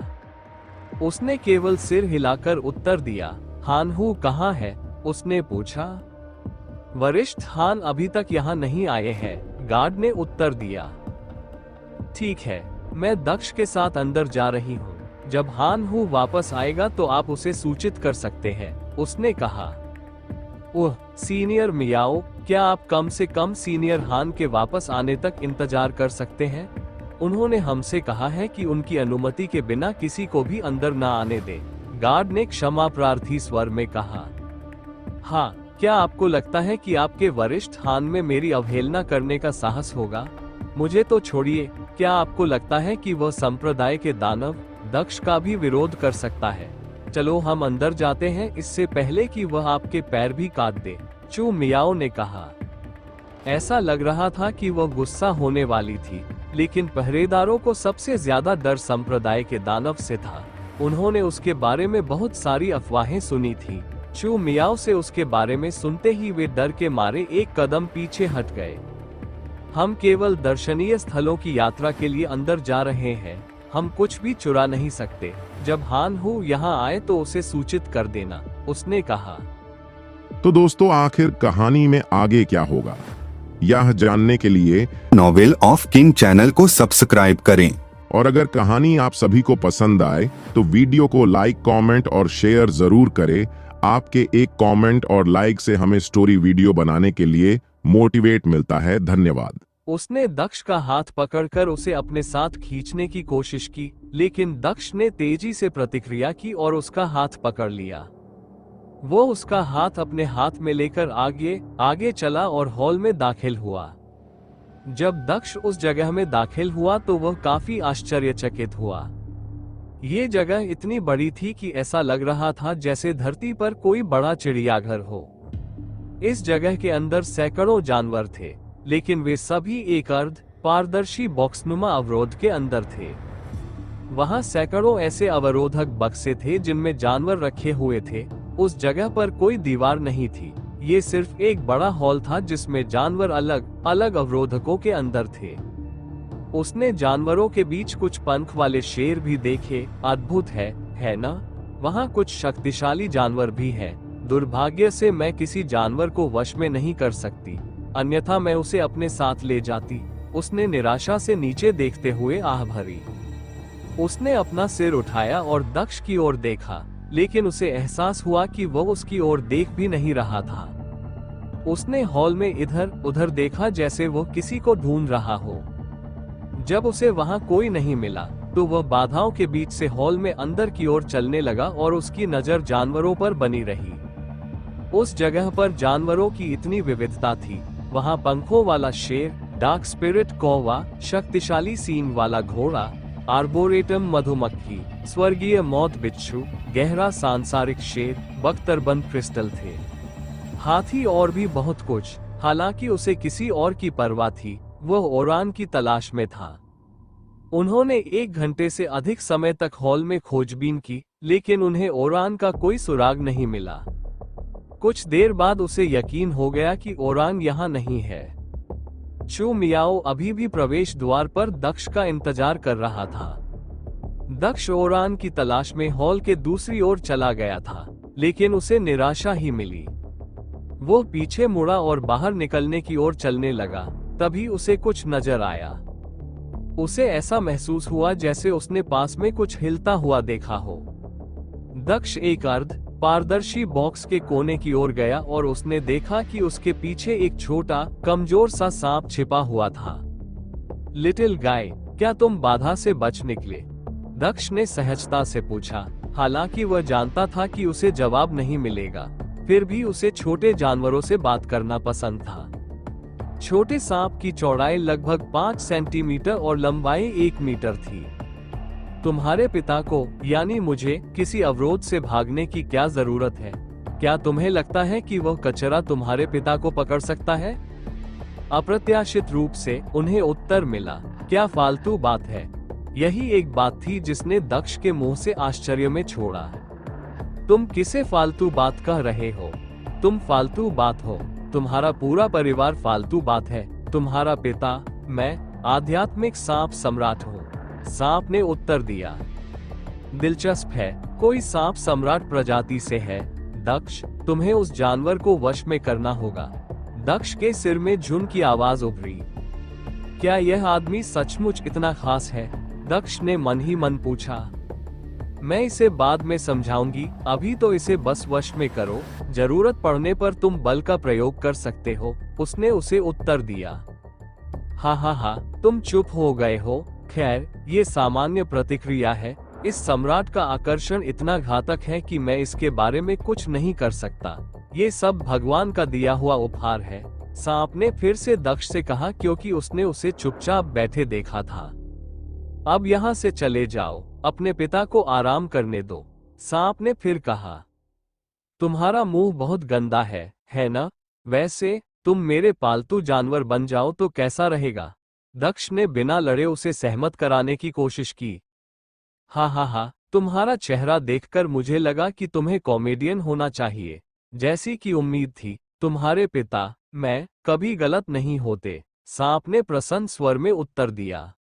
A: उसने केवल सिर हिलाकर उत्तर दिया। हान हू कहाँ है? उसने पूछा। वरिष्ठ हान अभी तक यहाँ नहीं आए हैं, गार्ड ने उत्तर दिया। ठीक है, मैं दक्ष के साथ अंदर जा रही हूँ, जब हान हू वापस आएगा तो आप उसे सूचित कर सकते हैं, उसने कहा। ओह सीनियर मियाओ, क्या आप कम से कम सीनियर हान के वापस आने तक इंतजार कर सकते हैं? उन्होंने हमसे कहा है कि उनकी अनुमति के बिना किसी को भी अंदर न आने दे, गार्ड ने क्षमा प्रार्थी स्वर में कहा। हाँ, क्या आपको लगता है कि आपके वरिष्ठ हान में मेरी अवहेलना करने का साहस होगा? मुझे तो छोड़िए, क्या आपको लगता है कि वह संप्रदाय के दानव दक्ष का भी विरोध कर सकता है? चलो हम अंदर जाते हैं इससे पहले कि वह आपके पैर भी काट दे, चू मियाओ ने कहा। ऐसा लग रहा था कि वह गुस्सा होने वाली थी, लेकिन पहरेदारों को सबसे ज्यादा डर संप्रदाय के दानव से था। उन्होंने उसके बारे में बहुत सारी अफवाहें सुनी थी। चू मियाओ से उसके बारे में सुनते ही वे डर के मारे एक कदम पीछे हट गए। हम केवल दर्शनीय स्थलों की यात्रा के लिए अंदर जा रहे हैं, हम कुछ भी चुरा नहीं सकते। जब हान हू यहाँ आए तो उसे सूचित कर देना, उसने कहा।
B: तो दोस्तों, आखिर कहानी में आगे क्या होगा, यह जानने के लिए
C: नॉवेल ऑफ किंग चैनल को सब्सक्राइब करें।
B: और अगर कहानी आप सभी को पसंद आए तो वीडियो को लाइक, कमेंट और शेयर जरूर करें। आपके एक कमेंट और लाइक से हमें स्टोरी वीडियो बनाने के लिए मोटिवेट मिलता है। धन्यवाद।
A: उसने दक्ष का हाथ पकड़कर उसे अपने साथ खींचने की कोशिश की, लेकिन दक्ष ने तेजी से प्रतिक्रिया की और उसका हाथ पकड़ लिया। वो उसका हाथ अपने हाथ में लेकर आगे चला और हॉल में दाखिल हुआ। जब दक्ष उस जगह में दाखिल हुआ तो वह काफी आश्चर्यचकित हुआ। ये जगह इतनी बड़ी थी कि ऐसा लग रहा था जैसे धरती पर कोई बड़ा चिड़ियाघर हो। इस जगह के अंदर सैकड़ों जानवर थे, लेकिन वे सभी एक अर्ध पारदर्शी बॉक्सनुमा अवरोध के अंदर थे। वहां सैकड़ों ऐसे अवरोधक बक्से थे जिनमें जानवर रखे हुए थे। उस जगह पर कोई दीवार नहीं थी, ये सिर्फ एक बड़ा हॉल था जिसमें जानवर अलग अलग अवरोधकों के अंदर थे। उसने जानवरों के बीच कुछ पंख वाले शेर भी देखे। अद्भुत है ना? वहाँ कुछ शक्तिशाली जानवर भी हैं। दुर्भाग्य से मैं किसी जानवर को वश में नहीं कर सकती, अन्यथा मैं उसे अपने साथ ले जाती। उसने निराशा से नीचे देखते हुए आह भरी। उसने अपना सिर उठाया और दक्ष की ओर देखा, लेकिन उसे एहसास हुआ कि वह उसकी ओर देख भी नहीं रहा था। उसने हॉल में इधर उधर देखा जैसे वह किसी को ढूंढ रहा हो। जब उसे वहां कोई नहीं मिला तो वह बाधाओं के बीच से हॉल में अंदर की ओर चलने लगा और उसकी नजर जानवरों पर बनी रही। उस जगह पर जानवरों की इतनी विविधता थी। वहां पंखों वाला शेर, डार्क स्पिरिट कौवा, शक्तिशाली सींग वाला घोड़ा, आर्बोरेटम मधुमक्खी, स्वर्गीय मौत बिच्छू, गहरा सांसारिक शेर, बख्तरबंद क्रिस्टल थे, हाथी और भी बहुत कुछ। हालांकि उसे किसी और की परवाह थी, वह ओरान की तलाश में था। उन्होंने 1 घंटे से अधिक समय तक हॉल में खोजबीन की, लेकिन उन्हें ओरान का कोई सुराग नहीं मिला। कुछ देर बाद उसे यकीन हो गया कि ओरान यहाँ नहीं है। चू मियाओ अभी भी प्रवेश द्वार पर दक्ष का इंतजार कर रहा था। दक्ष ओरान की तलाश में हॉल के दूसरी ओर चला गया था, लेकिन उसे निराशा ही मिली। वो पीछे मुड़ा और बाहर निकलने की ओर चलने लगा। तभी उसे कुछ नजर आया। उसे ऐसा महसूस हुआ जैसे उसने पास में कुछ हिलता हुआ देखा हो। दक्ष एक अर्ध पारदर्शी बॉक्स के कोने की ओर गया और उसने देखा कि उसके पीछे एक छोटा कमजोर सा सांप छिपा हुआ था। लिटिल गाय, क्या तुम बाधा से बच निकले? दक्ष ने सहजता से पूछा। हालांकि वह जानता था कि उसे जवाब नहीं मिलेगा, फिर भी उसे छोटे जानवरों से बात करना पसंद था। छोटे सांप की चौड़ाई लगभग 5 सेंटीमीटर और लंबाई 1 मीटर थी। तुम्हारे पिता को, यानी मुझे, किसी अवरोध से भागने की क्या जरूरत है? क्या तुम्हें लगता है कि वह कचरा तुम्हारे पिता को पकड़ सकता है? अप्रत्याशित रूप से उन्हें उत्तर मिला, क्या फालतू बात है। यही एक बात थी जिसने दक्ष के मुंह से आश्चर्य में छोड़ा। तुम किसे फालतू बात कह रहे हो? तुम फालतू बात हो। तुम्हारा पूरा परिवार फालतू बात है। तुम्हारा पिता, मैं आध्यात्मिक सांप सम्राट हूँ। सांप ने उत्तर दिया। दिलचस्प है, कोई सांप सम्राट प्रजाति से है। दक्ष, तुम्हें उस जानवर को वश में करना होगा। दक्ष के सिर में झुन की आवाज उभरी। क्या यह आदमी सचमुच इतना खास है? दक्ष ने मन ही मन पूछा। मैं इसे बाद में समझाऊंगी, अभी तो इसे बस वश में करो। जरूरत पड़ने पर तुम बल का प्रयोग कर सकते हो, उसने उसे उत्तर दिया। हा, तुम चुप हो गए हो। खैर, ये सामान्य प्रतिक्रिया है। इस सम्राट का आकर्षण इतना घातक है कि मैं इसके बारे में कुछ नहीं कर सकता। ये सब भगवान का दिया हुआ उपहार है। सांप ने फिर से दक्ष से कहा, क्योंकि उसने उसे चुपचाप बैठे देखा था। अब यहाँ से चले जाओ, अपने पिता को आराम करने दो। सांप ने फिर कहा। तुम्हारा मुंह बहुत गंदा है ना? वैसे तुम मेरे पालतू जानवर बन जाओ तो कैसा रहेगा? दक्ष ने बिना लड़े उसे सहमत कराने की कोशिश की। हा, तुम्हारा चेहरा देखकर मुझे लगा कि तुम्हें कॉमेडियन होना चाहिए। जैसी कि उम्मीद थी, तुम्हारे पिता, मैं, कभी गलत नहीं होते। सांप ने प्रसन्न स्वर में उत्तर दिया।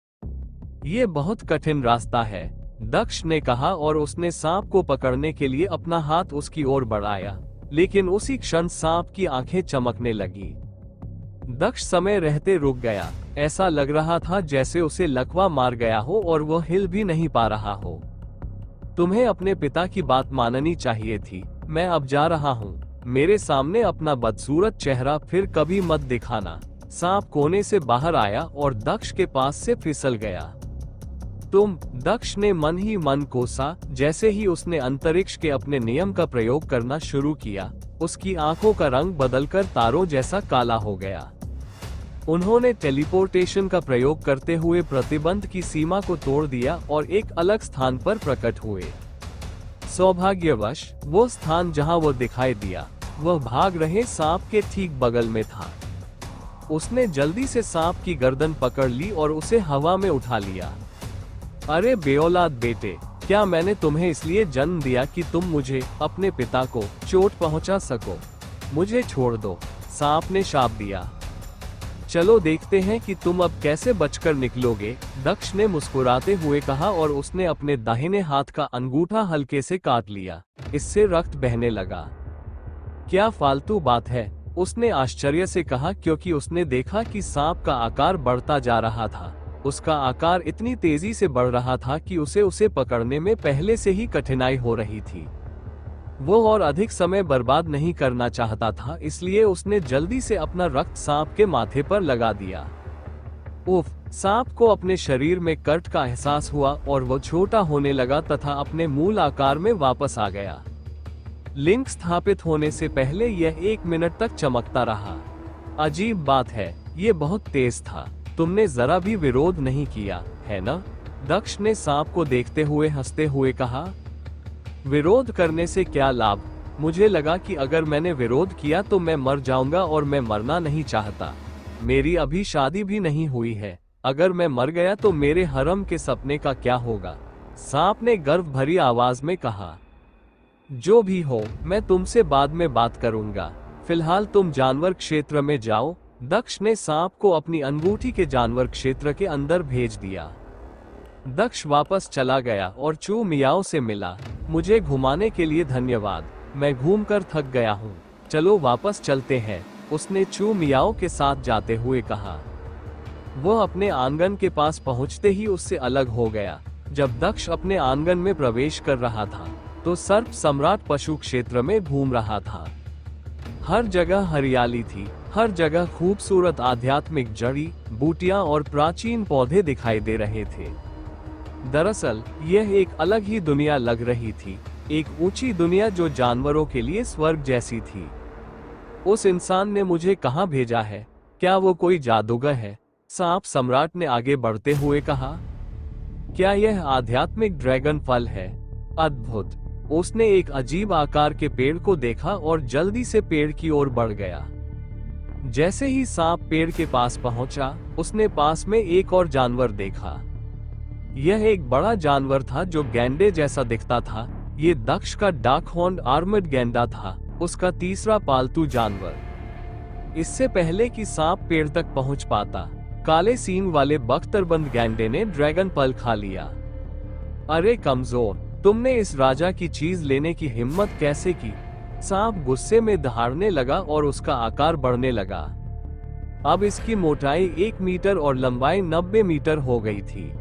A: ये बहुत कठिन रास्ता है, दक्ष ने कहा और उसने सांप को पकड़ने के लिए अपना हाथ उसकी ओर बढ़ाया, लेकिन उसी क्षण सांप की आंखें चमकने लगी। दक्ष समय रहते रुक गया। ऐसा लग रहा था जैसे उसे लकवा मार गया हो और वह हिल भी नहीं पा रहा हो। तुम्हें अपने पिता की बात माननी चाहिए थी। मैं अब जा रहा हूँ। मेरे सामने अपना बदसूरत चेहरा फिर कभी मत दिखाना। सांप कोने से बाहर आया और दक्ष के पास से फिसल गया। दक्ष ने मन ही मन कोसा। जैसे ही उसने अंतरिक्ष के अपने नियम का प्रयोग करना शुरू किया, उसकी आंखों का रंग बदलकर तारों जैसा काला हो गया। उन्होंने टेलीपोर्टेशन का प्रयोग करते हुए प्रतिबंध की सीमा को तोड़ दिया और एक अलग स्थान पर प्रकट हुए। सौभाग्यवश वो स्थान जहां वो दिखाई दिया वह भाग रहे सांप के ठीक बगल में था। उसने जल्दी से सांप की गर्दन पकड़ ली और उसे हवा में उठा लिया। अरे बेऔलाद बेटे, क्या मैंने तुम्हें इसलिए जन्म दिया कि तुम मुझे, अपने पिता को, चोट पहुंचा सको? मुझे छोड़ दो, सांप ने शाप दिया। चलो देखते हैं कि तुम अब कैसे बचकर निकलोगे, दक्ष ने मुस्कुराते हुए कहा और उसने अपने दाहिने हाथ का अंगूठा हल्के से काट लिया। इससे रक्त बहने लगा। क्या फालतू बात है, उसने आश्चर्य से कहा, क्योंकि उसने देखा कि सांप का आकार बढ़ता जा रहा था। उसका आकार इतनी तेजी से बढ़ रहा था कि उसे पकड़ने में पहले से ही कठिनाई हो रही थी। वो और अधिक समय बर्बाद नहीं करना चाहता था, इसलिए उसने जल्दी से अपना रक्त सांप के माथे पर लगा दिया। उफ! सांप को अपने शरीर में कट का एहसास हुआ और वो छोटा होने लगा तथा अपने मूल आकार में वापस आ गया। लिंक स्थापित होने से पहले यह 1 मिनट तक चमकता रहा। अजीब बात है, ये बहुत तेज था। तुमने जरा भी विरोध नहीं किया, है ना? दक्ष ने सांप को देखते हुए हंसते हुए कहा। विरोध करने से क्या लाभ? मुझे लगा कि अगर मैंने विरोध किया तो मैं मर जाऊंगा और मैं मरना नहीं चाहता। मेरी अभी शादी भी नहीं हुई है। अगर मैं मर गया तो मेरे हरम के सपने का क्या होगा? सांप ने गर्व भरी आवाज में कहा। जो भी हो, मैं तुमसे बाद में बात करूंगा। फिलहाल तुम जानवर क्षेत्र में जाओ। दक्ष ने सांप को अपनी अंगूठी के जानवर क्षेत्र के अंदर भेज दिया। दक्ष वापस चला गया और चू मियाओ से मिला। मुझे घुमाने के लिए धन्यवाद, मैं घूमकर थक गया हूँ। चलो वापस चलते हैं, उसने चू मियाओ के साथ जाते हुए कहा। वह अपने आंगन के पास पहुँचते ही उससे अलग हो गया। जब दक्ष अपने आंगन में प्रवेश कर रहा था तो सर्प सम्राट पशु क्षेत्र में घूम रहा था। हर जगह हरियाली थी, हर जगह खूबसूरत आध्यात्मिक जड़ी बूटियां और प्राचीन पौधे दिखाई दे रहे थे। दरअसल यह एक अलग ही दुनिया लग रही थी, एक ऊंची दुनिया जो जानवरों के लिए स्वर्ग जैसी थी। उस इंसान ने मुझे कहां भेजा है? क्या वो कोई जादूगर है? सांप सम्राट ने आगे बढ़ते हुए कहा। क्या यह आध्यात्मिक ड्रैगन फल है? अद्भुत! उसने एक अजीब आकार के पेड़ को देखा और जल्दी से पेड़ की ओर बढ़ गया। जैसे ही सांप पेड़ के पास पहुंचा, उसने पास में एक और जानवर देखा। यह एक बड़ा जानवर था जो गैंडे जैसा दिखता था। ये दक्ष का डार्क हॉर्न्ड आर्मर्ड गैंडा था, उसका तीसरा पालतू जानवर। इससे पहले कि सांप पेड़ तक पहुंच पाता, काले सींग वाले बख्तरबंद गैंडे ने ड्रैगन फल खा लिया। अरे कमजोर, तुमने इस राजा की चीज लेने की हिम्मत कैसे की? सांप गुस्से में दहाड़ने लगा और उसका आकार बढ़ने लगा। अब इसकी मोटाई 1 मीटर और लंबाई 90 मीटर हो गई थी।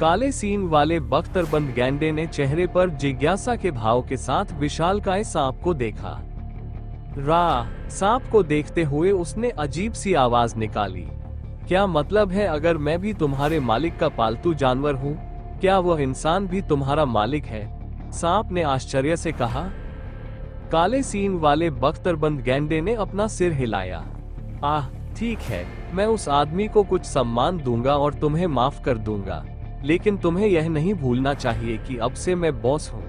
A: काले सींग वाले बख्तरबंद गैंडे ने चेहरे पर जिज्ञासा के भाव के साथ विशालकाय सांप को देखा। सांप को देखते हुए उसने अजीब सी आवाज निकाली। क्या मतलब है अगर मैं भी तुम्हारे मालिक का पालतू जानवर हूँ? क्या वह इंसान भी तुम्हारा मालिक है? सांप ने आश्चर्य से कहा। काले सींग वाले बख्तरबंद गैंडे ने अपना सिर हिलाया। आह, ठीक है, मैं उस आदमी को कुछ सम्मान दूंगा और तुम्हें माफ कर दूंगा, लेकिन तुम्हें यह नहीं भूलना चाहिए कि अब से मैं बॉस हूँ।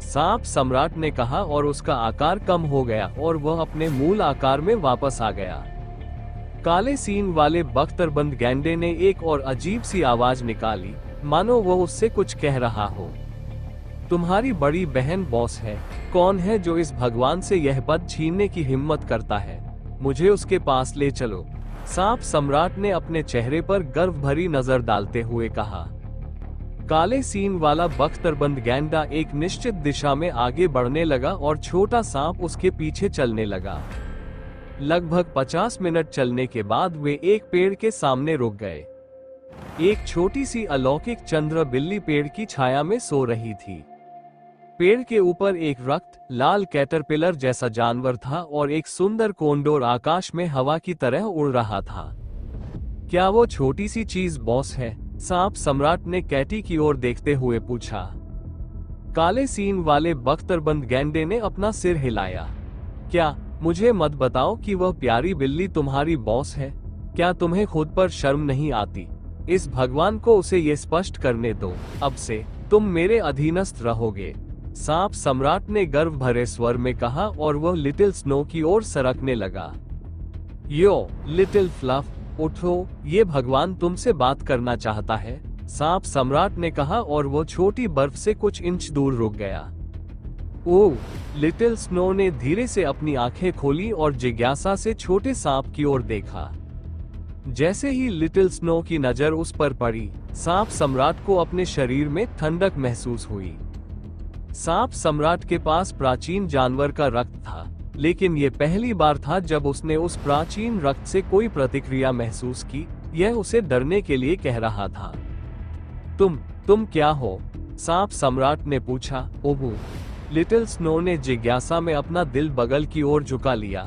A: सांप सम्राट ने कहा और उसका आकार कम हो गया और वह अपने मूल आकार में वापस आ गया। काले सींग वाले बख्तरबंद गैंडे ने एक और अजीब सी आवाज निकाली, मानो वह उससे कुछ कह रहा हो। तुम्हारी बड़ी बहन बॉस है। कौन है जो इस भगवान से यह पद छीनने की हिम्मत करता है? मुझे उसके पास ले चलो। सांप सम्राट ने अपने चेहरे पर गर्व भरी नजर डालते हुए कहा। काले सींग वाला बख्तरबंद गैंडा एक निश्चित दिशा में आगे बढ़ने लगा और छोटा सांप उसके पीछे चलने लगा। लगभग 50 मिनट चलने के बाद वे एक पेड़ के सामने रुक गए। एक छोटी सी अलौकिक चंद्र बिल्ली पेड़ की छाया में सो रही थी। पेड़ के ऊपर एक रक्त लाल कैटरपिलर जैसा जानवर था और एक सुंदर कोंडोर आकाश में हवा की तरह उड़ रहा था। क्या वो छोटी सी चीज बॉस है? सांप सम्राट ने कैटी की ओर देखते हुए पूछा। काले सींग वाले बख्तरबंद गैंडे ने अपना सिर हिलाया। क्या मुझे मत बताओ कि वह प्यारी बिल्ली तुम्हारी बॉस है? क्या तुम्हें खुद पर शर्म नहीं आती? इस भगवान को उसे ये स्पष्ट करने दो, अब से तुम मेरे अधीनस्थ रहोगे। सांप सम्राट ने गर्व भरे स्वर में कहा और वह लिटिल स्नो की ओर सरकने लगा। यो लिटिल फ्लफ, उठो, ये भगवान तुमसे बात करना चाहता है, सांप सम्राट ने कहा और वो छोटी बर्फ से कुछ इंच दूर रुक गया। ओह, लिटिल स्नो ने धीरे से अपनी आंखें खोली और जिज्ञासा से छोटे सांप की ओर देखा। जैसे ही लिटिल स्नो की नजर उस पर पड़ी, सांप सम्राट को अपने शरीर में ठंडक महसूस हुई। सांप सम्राट के पास प्राचीन जानवर का रक्त था, लेकिन ये पहली बार था जब उसने उस प्राचीन रक्त से कोई प्रतिक्रिया महसूस की। यह उसे डरने के लिए कह रहा था। तुम क्या हो? सांप सम्राट ने पूछा। ओह, लिटिल स्नो ने जिज्ञासा में अपना दिल बगल की ओर झुका लिया।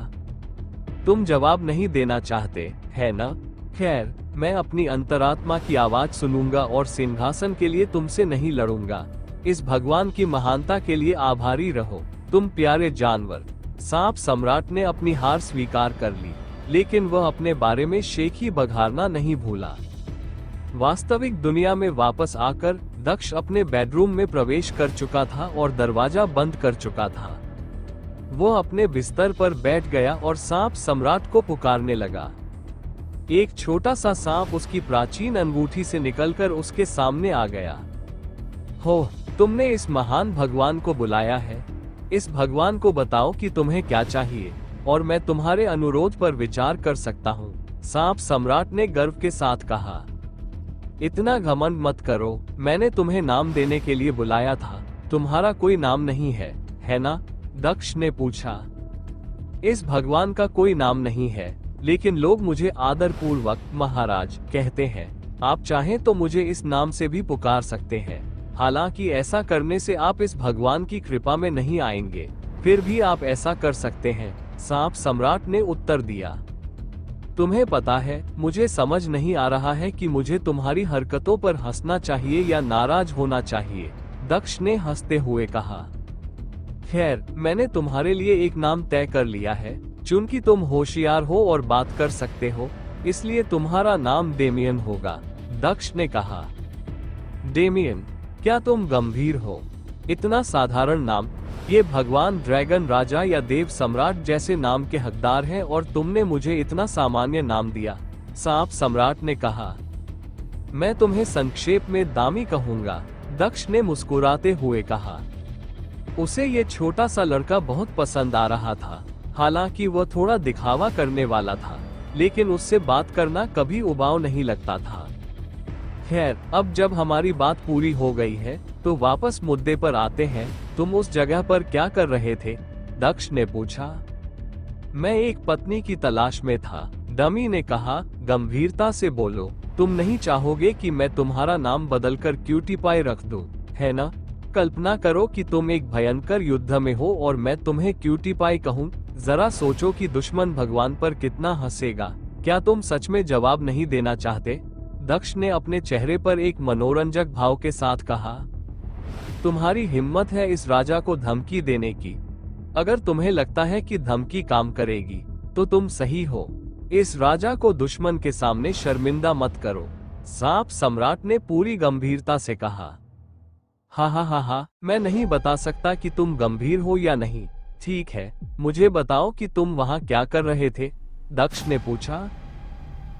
A: तुम जवाब नहीं देना चाहते, है ना? खैर, मैं अपनी अंतरात्मा की आवाज सुनूंगा और सिंहासन के लिए तुमसे नहीं लड़ूंगा। इस भगवान की महानता के लिए आभारी रहो, तुम प्यारे जानवर। सांप सम्राट ने अपनी हार स्वीकार कर ली, लेकिन वह अपने बारे में शेखी बघारना नहीं भूला। वास्तविक दुनिया में वापस आकर दक्ष अपने बेडरूम में प्रवेश कर चुका था और दरवाजा बंद कर चुका था। वो अपने बिस्तर पर बैठ गया और सांप सम्राट को पुकारने लगा। एक छोटा सा सांप उसकी प्राचीन अंगूठी से निकलकर उसके सामने आ गया। हो, तुमने इस महान भगवान को बुलाया है। इस भगवान को बताओ कि तुम्हें क्या चाहिए और मैं तुम्हारे अनुरोध पर विचार कर सकता हूँ, सांप सम्राट ने गर्व के साथ कहा। इतना घमंड मत करो, मैंने तुम्हें नाम देने के लिए बुलाया था। तुम्हारा कोई नाम नहीं है ना? दक्ष ने पूछा। इस भगवान का कोई नाम नहीं है, लेकिन लोग मुझे आदरपूर्वक महाराज कहते हैं। आप चाहें तो मुझे इस नाम से भी पुकार सकते हैं। हालांकि ऐसा करने से आप इस भगवान की कृपा में नहीं आएंगे, फिर भी आप ऐसा कर सकते हैं, सांप सम्राट ने उत्तर दिया। तुम्हें पता है, मुझे समझ नहीं आ रहा है कि मुझे तुम्हारी हरकतों पर हंसना चाहिए या नाराज होना चाहिए, दक्ष ने हंसते हुए कहा। खैर, मैंने तुम्हारे लिए एक नाम तय कर लिया है। चूंकि तुम होशियार हो और बात कर सकते हो, इसलिए तुम्हारा नाम डेमियन होगा, दक्ष ने कहा। डेमियन, क्या तुम गंभीर हो? इतना साधारण नाम। ये भगवान ड्रैगन राजा या देव सम्राट जैसे नाम के हकदार हैं और तुमने मुझे इतना सामान्य नाम दिया, सांप सम्राट ने कहा। मैं तुम्हें संक्षेप में दामी कहूंगा, दक्ष ने मुस्कुराते हुए कहा। उसे ये छोटा सा लड़का बहुत पसंद आ रहा था। हालांकि वह थोड़ा दिखावा करने वाला था, लेकिन उससे बात करना कभी उबाऊ नहीं लगता था। खैर, अब जब हमारी बात पूरी हो गई है, तो वापस मुद्दे पर आते हैं। तुम उस जगह पर क्या कर रहे थे? दक्ष ने पूछा। मैं एक पत्नी की तलाश में था, डमी ने कहा। गंभीरता से बोलो, तुम नहीं चाहोगे कि मैं तुम्हारा नाम बदलकर क्यूटी पाई रख दूं, है ना? कल्पना करो कि तुम एक भयंकर युद्ध में हो और मैं तुम्हें क्यूटी पाई कहूं। जरा सोचो कि दुश्मन भगवान पर कितना हंसेगा। क्या तुम सच में जवाब नहीं देना चाहते? दक्ष ने अपने चेहरे पर एक मनोरंजक भाव के साथ कहा। तुम्हारी हिम्मत है इस राजा को धमकी देने की। अगर तुम्हें लगता है कि धमकी काम करेगी, तो तुम सही हो। इस राजा को दुश्मन के सामने शर्मिंदा मत करो, सांप सम्राट ने पूरी गंभीरता से कहा। हा, मैं नहीं बता सकता कि तुम गंभीर हो या नहीं। ठीक है, मुझे बताओ कि तुम वहां क्या कर रहे थे? दक्ष ने पूछा।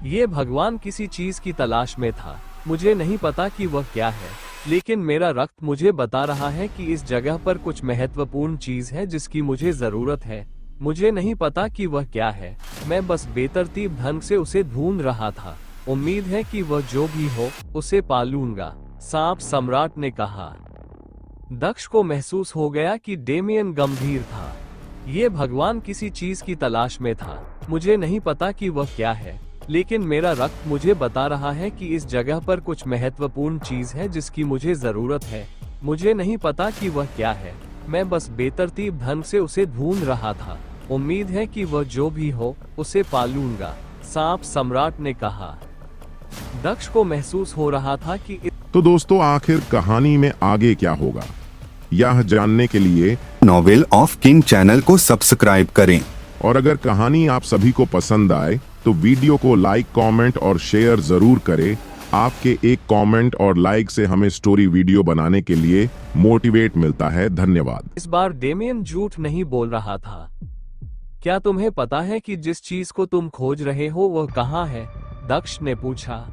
A: ये भगवान किसी चीज की तलाश में था। मुझे नहीं पता कि वह क्या है, लेकिन मेरा रक्त मुझे बता रहा है कि इस जगह पर कुछ महत्वपूर्ण चीज है जिसकी मुझे जरूरत है। मुझे नहीं पता कि वह क्या है, मैं बस बेतरतीब ढंग से उसे ढूंढ रहा था। उम्मीद है कि वह जो भी हो, उसे पालूंगा, सांप सम्राट ने कहा। दक्ष को महसूस हो गया कि डेमियन गंभीर था। ये भगवान किसी चीज की तलाश में था। मुझे नहीं पता कि वह क्या है, लेकिन मेरा रक्त मुझे बता रहा है कि इस जगह पर कुछ महत्वपूर्ण चीज है जिसकी मुझे जरूरत है। मुझे नहीं पता कि वह क्या है, मैं बस बेतरतीब ढंग से उसे ढूंढ रहा था। उम्मीद है कि वह जो भी हो, उसे पालूंगा, सांप सम्राट ने कहा। दक्ष को महसूस हो रहा था कि
B: तो दोस्तों, आखिर कहानी में आगे क्या होगा, यह जानने के लिए
C: नॉवेल ऑफ किंग चैनल को सब्सक्राइब करें।
B: और अगर कहानी आप सभी को पसंद आए तो वीडियो को लाइक, कमेंट और शेयर जरूर करें। आपके एक कमेंट और लाइक से हमें स्टोरी वीडियो बनाने के लिए मोटिवेट मिलता है। धन्यवाद।
A: इस बार डेमियन झूठ नहीं बोल रहा था। क्या तुम्हें पता है कि जिस चीज को तुम खोज रहे हो वह कहाँ है? दक्ष ने पूछा।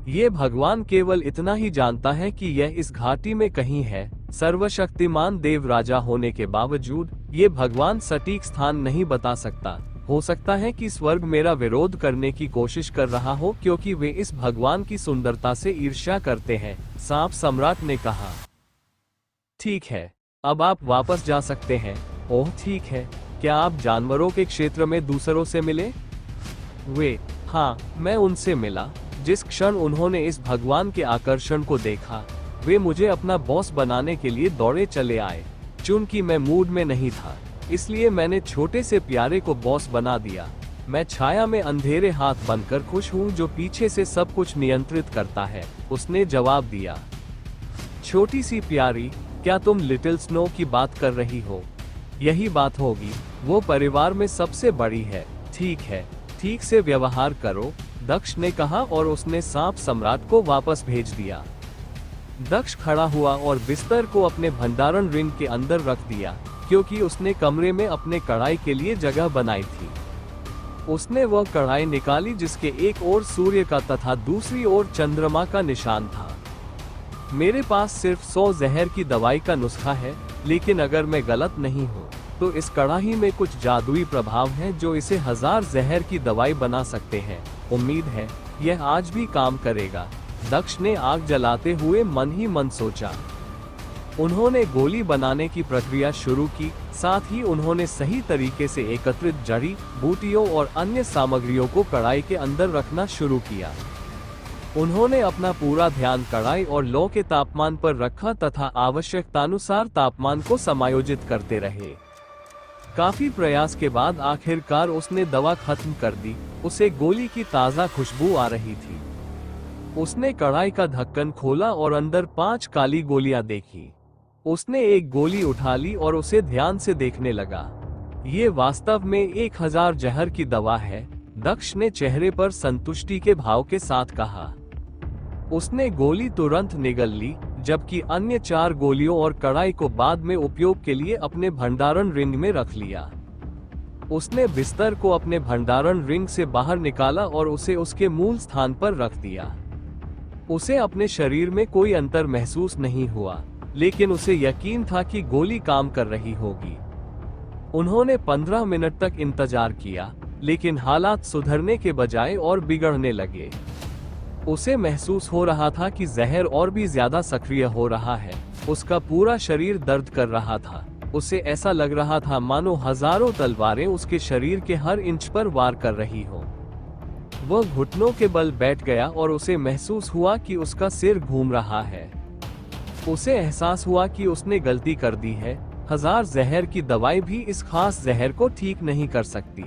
A: ये भगवान केवल इतना ही जानता है कि यह इस घाटी में कहीं है। सर्वशक्तिमान देव राजा होने के बावजूद ये भगवान सटीक स्थान नहीं बता सकता। हो सकता है कि स्वर्ग मेरा विरोध करने की कोशिश कर रहा हो क्योंकि वे इस भगवान की सुंदरता से ईर्ष्या करते हैं, सांप सम्राट ने कहा। ठीक है, अब आप वापस जा सकते हैं। ओह ठीक है, क्या आप जानवरों के क्षेत्र में दूसरों से मिले? हाँ, मैं उनसे मिला। जिस क्षण उन्होंने इस भगवान के आकर्षण को देखा, वे मुझे अपना बॉस बनाने के लिए दौड़े चले आए। चूंकि मैं मूड में नहीं था, इसलिए मैंने छोटे से प्यारे को बॉस बना दिया। मैं छाया में अंधेरे हाथ बनकर खुश हूँ जो पीछे से सब कुछ नियंत्रित करता है, उसने जवाब दिया। छोटी सी प्यारी, क्या तुम लिटिल स्नो की बात कर रही हो? यही बात होगी, वो परिवार में सबसे बड़ी है। ठीक है, ठीक से व्यवहार करो, दक्ष ने कहा और उसने सांप सम्राट को वापस भेज दिया। दक्ष खड़ा हुआ और बिस्तर को अपने भंडारण रिंग के अंदर रख दिया क्योंकि उसने कमरे में अपने कढ़ाई के लिए जगह बनाई थी। उसने वह कढ़ाई निकाली जिसके एक ओर सूर्य का तथा दूसरी ओर चंद्रमा का निशान था। मेरे पास सिर्फ 100 जहर की दवाई का नुस्खा है, लेकिन अगर मैं गलत नहीं हूँ तो इस कढ़ाई में कुछ जादुई प्रभाव है जो इसे 1000 जहर की दवाई बना सकते हैं। उम्मीद है यह आज भी काम करेगा, दक्ष ने आग जलाते हुए मन ही मन सोचा। उन्होंने गोली बनाने की प्रक्रिया शुरू की, साथ ही उन्होंने सही तरीके से एकत्रित जड़ी बूटियों और अन्य सामग्रियों को कढ़ाई के अंदर रखना शुरू किया। उन्होंने अपना पूरा ध्यान कढ़ाई और लौ के तापमान पर रखा तथा आवश्यकतानुसार तापमान को समायोजित करते रहे। काफी प्रयास के बाद आखिरकार उसने दवा खत्म कर दी। उसे गोली की ताज़ा खुशबू आ रही थी। उसने कढ़ाई का ढक्कन खोला और अंदर 5 काली गोलियां देखी। उसने एक गोली उठा ली और उसे ध्यान से देखने लगा। ये वास्तव में 1000 जहर की दवा है, दक्ष ने चेहरे पर संतुष्टि के भाव के साथ कहा। उसने गोली तुरंत निगल ली, जबकि अन्य 4 गोलियों और कढ़ाई को बाद में उपयोग के लिए अपने भंडारण रिंग में रख लिया। उसने बिस्तर को अपने भंडारण रिंग से बाहर निकाला और उसे उसके मूल स्थान पर रख दिया। उसे अपने शरीर में कोई अंतर महसूस नहीं हुआ, लेकिन उसे यकीन था कि गोली काम कर रही होगी। उन्होंने 15 मिनट तक इंतजार किया, लेकिन हालात सुधरने के बजाय और बिगड़ने लगे। उसे महसूस हो रहा था कि जहर और भी ज्यादा सक्रिय हो रहा है। उसका पूरा शरीर दर्द कर रहा था। उसे ऐसा लग रहा था मानो हजारों तलवारें उसके शरीर के हर इंच पर वार कर रही हो। वह घुटनों के बल बैठ गया और उसे महसूस हुआ कि उसका सिर घूम रहा है। उसे एहसास हुआ कि उसने गलती कर दी है। 1000 जहर की दवाई भी इस खास जहर को ठीक नहीं कर सकती।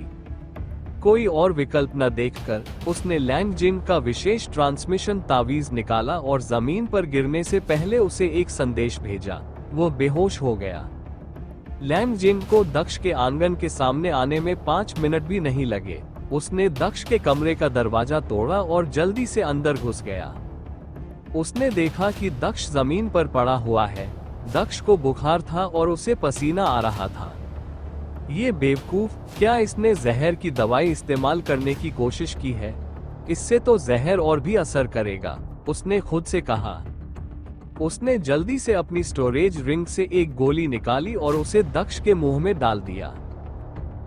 A: कोई और विकल्प न देखकर उसने लैंग जिन का विशेष ट्रांसमिशन तावीज निकाला और जमीन पर गिरने से पहले उसे एक संदेश भेजा। वो बेहोश हो गया। लैंग जिन को दक्ष के आंगन के सामने आने में 5 मिनट भी नहीं लगे। उसने दक्ष के कमरे का दरवाजा तोड़ा और जल्दी से अंदर घुस गया। उसने देखा कि दक्ष जमीन पर पड़ा हुआ है। दक्ष को बुखार था और उसे पसीना आ रहा था। ये बेवकूफ, क्या इसने जहर की दवाई इस्तेमाल करने की कोशिश की है? इससे तो जहर और भी असर करेगा, उसने खुद से कहा। उसने जल्दी से अपनी स्टोरेज रिंग से एक गोली निकाली और उसे दक्ष के मुंह में डाल दिया।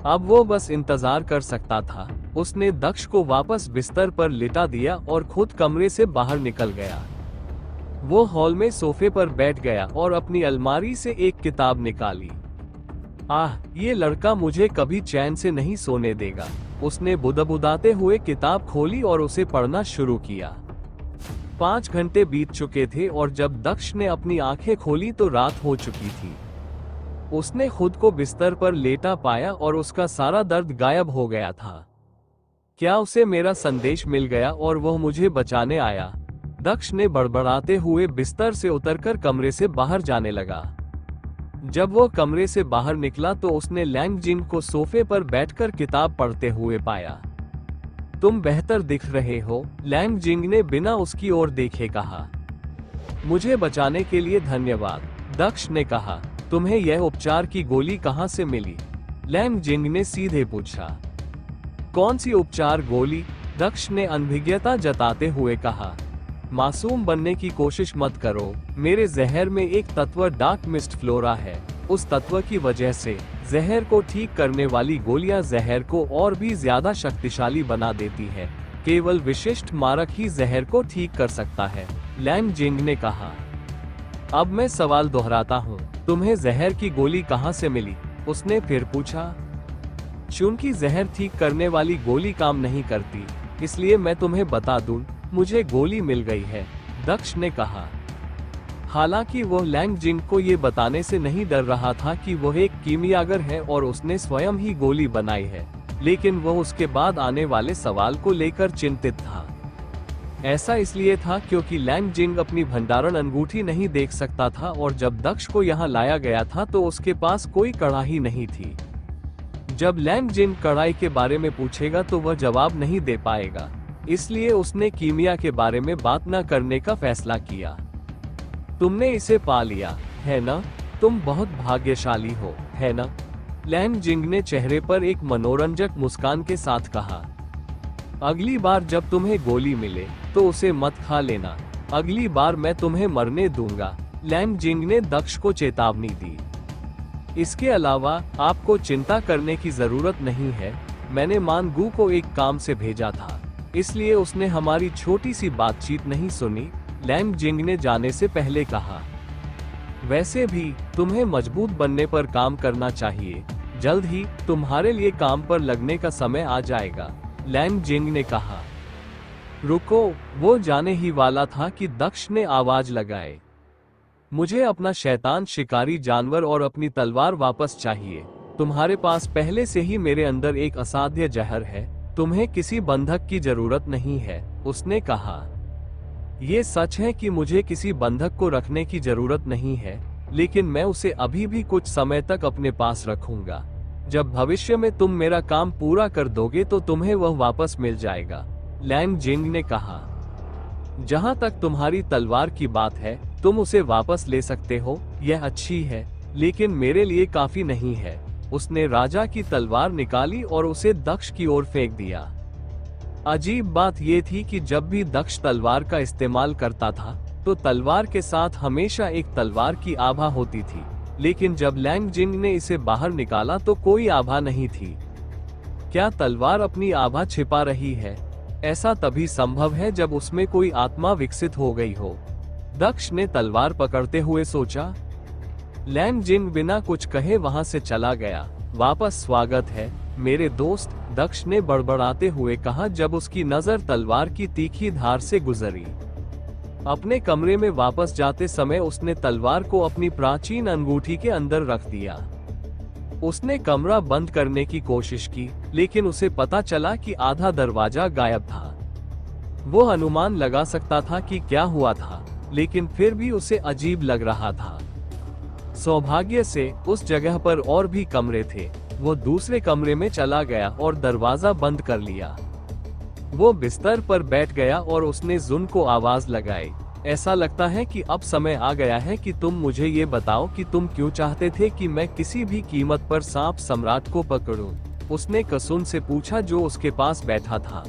A: अब वो बस इंतजार कर सकता था। उसने दक्ष को वापस बिस्तर पर लिटा दिया और खुद कमरे से बाहर निकल गया। वो हॉल में सोफे पर बैठ गया और अपनी अलमारी से एक किताब निकाली। ये लड़का मुझे कभी चैन से नहीं सोने देगा। उसने बुदबुदाते हुए किताब खोली और उसे पढ़ना शुरू किया। 5 घंटे बीत चुके थे और जब दक्ष ने अपनी आंखें खोली तो रात हो चुकी थी। उसने खुद को बिस्तर पर लेटा पाया और उसका सारा दर्द गायब हो गया था। क्या उसे मेरा संदेश मिल गया और वह मुझे बचाने आया? दक्ष ने बड़बड़ाते हुए बिस्तर से उतरकर कमरे से बाहर जाने लगा। जब वो कमरे से बाहर निकला तो उसने लैंग जिन को सोफे पर बैठकर किताब पढ़ते हुए पाया। तुम बेहतर दिख रहे हो, लैंग जिंग ने बिना उसकी ओर देखे कहा। मुझे बचाने के लिए धन्यवाद, दक्ष ने कहा। तुम्हें यह उपचार की गोली कहां से मिली? लैंग जिंग ने सीधे पूछा। कौन सी उपचार गोली? दक्ष ने अनभिज्ञता जताते हुए कहा। मासूम बनने की कोशिश मत करो, मेरे जहर में एक तत्व डार्क मिस्ट फ्लोरा है। उस तत्व की वजह से जहर को ठीक करने वाली गोलियां जहर को और भी ज्यादा शक्तिशाली बना देती है। केवल विशिष्ट मारक ही जहर को ठीक कर सकता है, लैंग जिंग ने कहा। अब मैं सवाल दोहराता हूँ, तुम्हें जहर की गोली कहाँ से मिली? उसने फिर पूछा। चूंकि जहर ठीक करने वाली गोली काम नहीं करती, इसलिए मैं तुम्हें बता दूं, मुझे गोली मिल गई है, दक्ष ने कहा। हालांकि वह लैंग जिंग को ये बताने से नहीं डर रहा था कि वह एक कीमियागर है और उसने स्वयं ही गोली बनाई है, लेकिन वह उसके बाद आने वाले सवाल को लेकर चिंतित था। ऐसा इसलिए था क्योंकि लैंग जिंग अपनी भंडारण अंगूठी नहीं देख सकता था और जब दक्ष को यहाँ लाया गया था तो उसके पास कोई कड़ाही नहीं थी। जब लैंग जिंग कड़ाई के बारे में पूछेगा तो वह जवाब नहीं दे पाएगा, इसलिए उसने कीमिया के बारे में बात न करने का फैसला किया। तुमने इसे पा लिया, है ना? तुम बहुत भाग्यशाली हो, है ना? लैंग जिंग ने चेहरे पर एक मनोरंजक मुस्कान के साथ कहा। अगली बार जब तुम्हें गोली मिले तो उसे मत खा लेना, अगली बार मैं तुम्हें मरने दूंगा, लैंग जिंग ने दक्ष को चेतावनी दी। इसके अलावा आपको चिंता करने की जरूरत नहीं है, मैंने मानगू को एक काम से भेजा था, इसलिए उसने हमारी छोटी सी बातचीत नहीं सुनी, लैंग जिंग ने जाने से पहले कहा। वैसे भी तुम्हें मजबूत बनने पर काम करना चाहिए, जल्द ही तुम्हारे लिए काम पर लगने का समय आ जाएगा, लैंग जिंग ने कहा। रुको, वो जाने ही वाला था कि दक्ष ने आवाज लगाए। मुझे अपना शैतान शिकारी जानवर और अपनी तलवार वापस चाहिए। तुम्हारे पास पहले से ही मेरे अंदर एक असाध्य जहर है, तुम्हें किसी बंधक की जरूरत नहीं है, उसने कहा। ये सच है कि मुझे किसी बंधक को रखने की जरूरत नहीं है, लेकिन मैं उसे अभी भी कुछ समय तक अपने पास रखूंगा। जब भविष्य में तुम मेरा काम पूरा कर दोगे तो तुम्हें वह वापस मिल जाएगा, लैंग जिंग ने कहा। जहां तक तुम्हारी तलवार की बात है, तुम उसे वापस ले सकते हो, यह अच्छी है, लेकिन मेरे लिए काफी नहीं है। उसने राजा की तलवार निकाली और उसे दक्ष की ओर फेंक दिया। अजीब बात यह थी कि जब भी दक्ष तलवार का इस्तेमाल करता था तो तलवार के साथ हमेशा एक तलवार की आभा होती थी, लेकिन जब लैंग जिंग ने इसे बाहर निकाला तो कोई आभा नहीं थी। क्या तलवार अपनी आभा छिपा रही है? ऐसा तभी संभव है जब उसमें कोई आत्मा विकसित हो गई हो, दक्ष ने तलवार पकड़ते हुए सोचा। लैंग जिंग बिना कुछ कहे वहां से चला गया। वापस स्वागत है मेरे दोस्त, दक्ष ने बड़बड़ाते हुए कहा जब उसकी नजर तलवार की तीखी धार से गुजरी। अपने कमरे में वापस जाते समय उसने तलवार को अपनी प्राचीन अंगूठी के अंदर रख दिया। उसने कमरा बंद करने की कोशिश की, लेकिन उसे पता चला कि आधा दरवाजा गायब था। वो अनुमान लगा सकता था कि क्या हुआ था, लेकिन फिर भी उसे अजीब लग रहा था। सौभाग्य से उस जगह पर और भी कमरे थे। वो दूसरे कमरे में चला गया और दरवाजा बंद कर लिया। वो बिस्तर पर बैठ गया और उसने जुन को आवाज लगाई। ऐसा लगता है कि अब समय आ गया है कि तुम मुझे ये बताओ कि तुम क्यों चाहते थे कि मैं किसी भी कीमत पर सांप सम्राट को पकड़ूं? उसने कसुन से पूछा जो उसके पास बैठा था।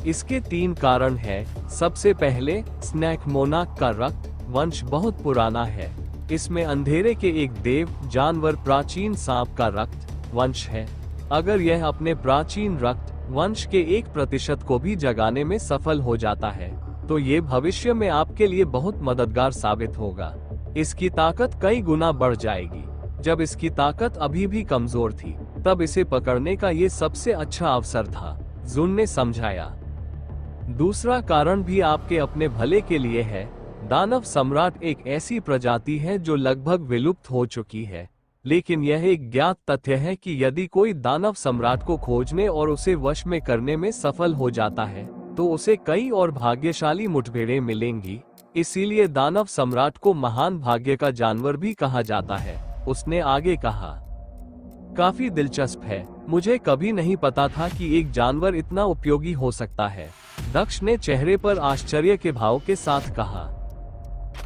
A: इसके 3 कारण हैं। सबसे पहले, स्नैक मोनाक का रक्त वंश बहुत पुराना है। इसमें अंधेरे के एक देव जानवर प्राचीन सांप का रक्त वंश है। अगर यह अपने प्राचीन रक्त वंश के 1% को भी जगाने में सफल हो जाता है तो ये भविष्य में आपके लिए बहुत मददगार साबित होगा। इसकी ताकत कई गुना बढ़ जाएगी। जब इसकी ताकत अभी भी कमजोर थी तब इसे पकड़ने का ये सबसे अच्छा अवसर था, जुन ने समझाया। दूसरा कारण भी आपके अपने भले के लिए है। दानव सम्राट एक ऐसी प्रजाति है जो लगभग विलुप्त हो चुकी है, लेकिन यह एक ज्ञात तथ्य है कि यदि कोई दानव सम्राट को खोजने और उसे वश में करने में सफल हो जाता है तो उसे कई और भाग्यशाली मुठभेड़ें मिलेंगी। इसीलिए दानव सम्राट को महान भाग्य का जानवर भी कहा जाता है, उसने आगे कहा। काफी दिलचस्प है। मुझे कभी नहीं पता था कि एक जानवर इतना उपयोगी हो सकता है। दक्ष ने चेहरे पर आश्चर्य के भाव के साथ कहा।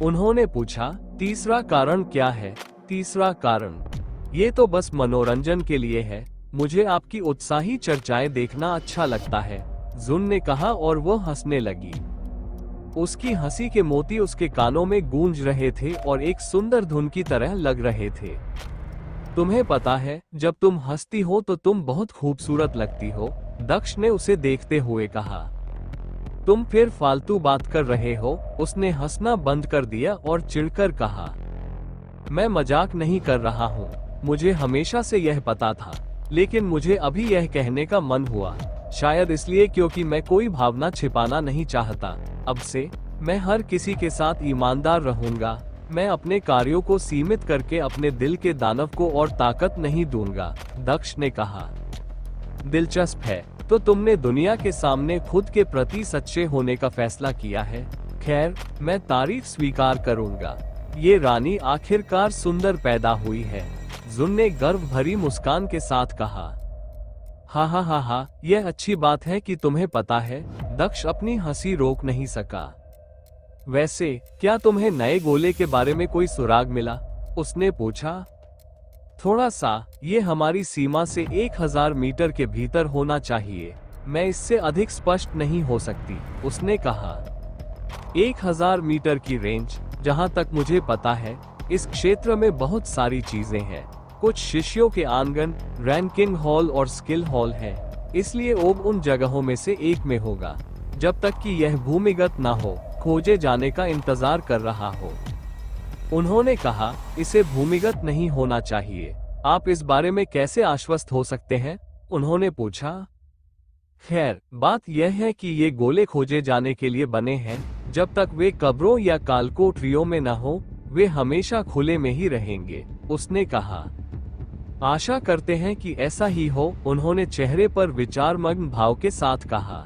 A: उन्होंने पूछा, तीसरा कारण क्या है? तीसरा कारण? ये तो बस मनोरंजन के लिए है। मुझे आपकी उत्साही चर्चाएं देखना अच्छा लगता है, जुन ने कहा और वो हंसने लगी। उसकी हंसी के मोती उसके कानों में गूंज रहे थे और एक सुंदर धुन की तरह लग रहे थे। तुम्हें पता है, जब तुम हंसती हो तो तुम बहुत खूबसूरत लगती हो, दक्ष ने उसे देखते हुए कहा। तुम फिर फालतू बात कर रहे हो, उसने हंसना बंद कर दिया और चिढ़कर कहा। मैं मजाक नहीं कर रहा हूँ, मुझे हमेशा से यह पता था, लेकिन मुझे अभी यह कहने का मन हुआ, शायद इसलिए क्योंकि मैं कोई भावना छिपाना नहीं चाहता। अब से मैं हर किसी के साथ ईमानदार रहूंगा। मैं अपने कार्यों को सीमित करके अपने दिल के दानव को और ताकत नहीं दूंगा, दक्ष ने कहा। दिलचस्प है, तो तुमने दुनिया के सामने खुद के प्रति सच्चे होने का फैसला किया है। खैर, मैं तारीफ स्वीकार करूंगा। ये रानी आखिरकार सुंदर पैदा हुई है, जुन ने गर्व भरी मुस्कान के साथ कहा। हा हा हा हा, यह अच्छी बात है कि तुम्हें पता है, दक्ष अपनी हंसी रोक नहीं सका। वैसे क्या तुम्हें नए गोले के बारे में कोई सुराग मिला? उसने पूछा। थोड़ा सा, ये हमारी सीमा से 1000 मीटर के भीतर होना चाहिए। मैं इससे अधिक स्पष्ट नहीं हो सकती, उसने कहा। 1000 मीटर की रेंज? जहां तक मुझे पता है, इस क्षेत्र में बहुत सारी चीजें हैं। कुछ शिष्यों के आंगन, रैंकिंग हॉल और स्किल हॉल है, इसलिए ओब उन जगहों में से एक में होगा। जब तक कि यह भूमिगत ना हो, खोजे जाने का इंतजार कर रहा हो। उन्होंने कहा, इसे भूमिगत नहीं होना चाहिए। आप इस बारे में कैसे आश्वस्त हो सकते हैं? उन्होंने पूछा। खैर, बात यह है कि ये गोले खोजे जाने के लिए बने हैं। जब तक वे कब्रों या कालकोठरियों में न हो, वे हमेशा खुले में ही रहेंगे, उसने कहा। आशा करते हैं कि ऐसा ही हो, उन्होंने चेहरे पर विचारमग्न भाव के साथ कहा।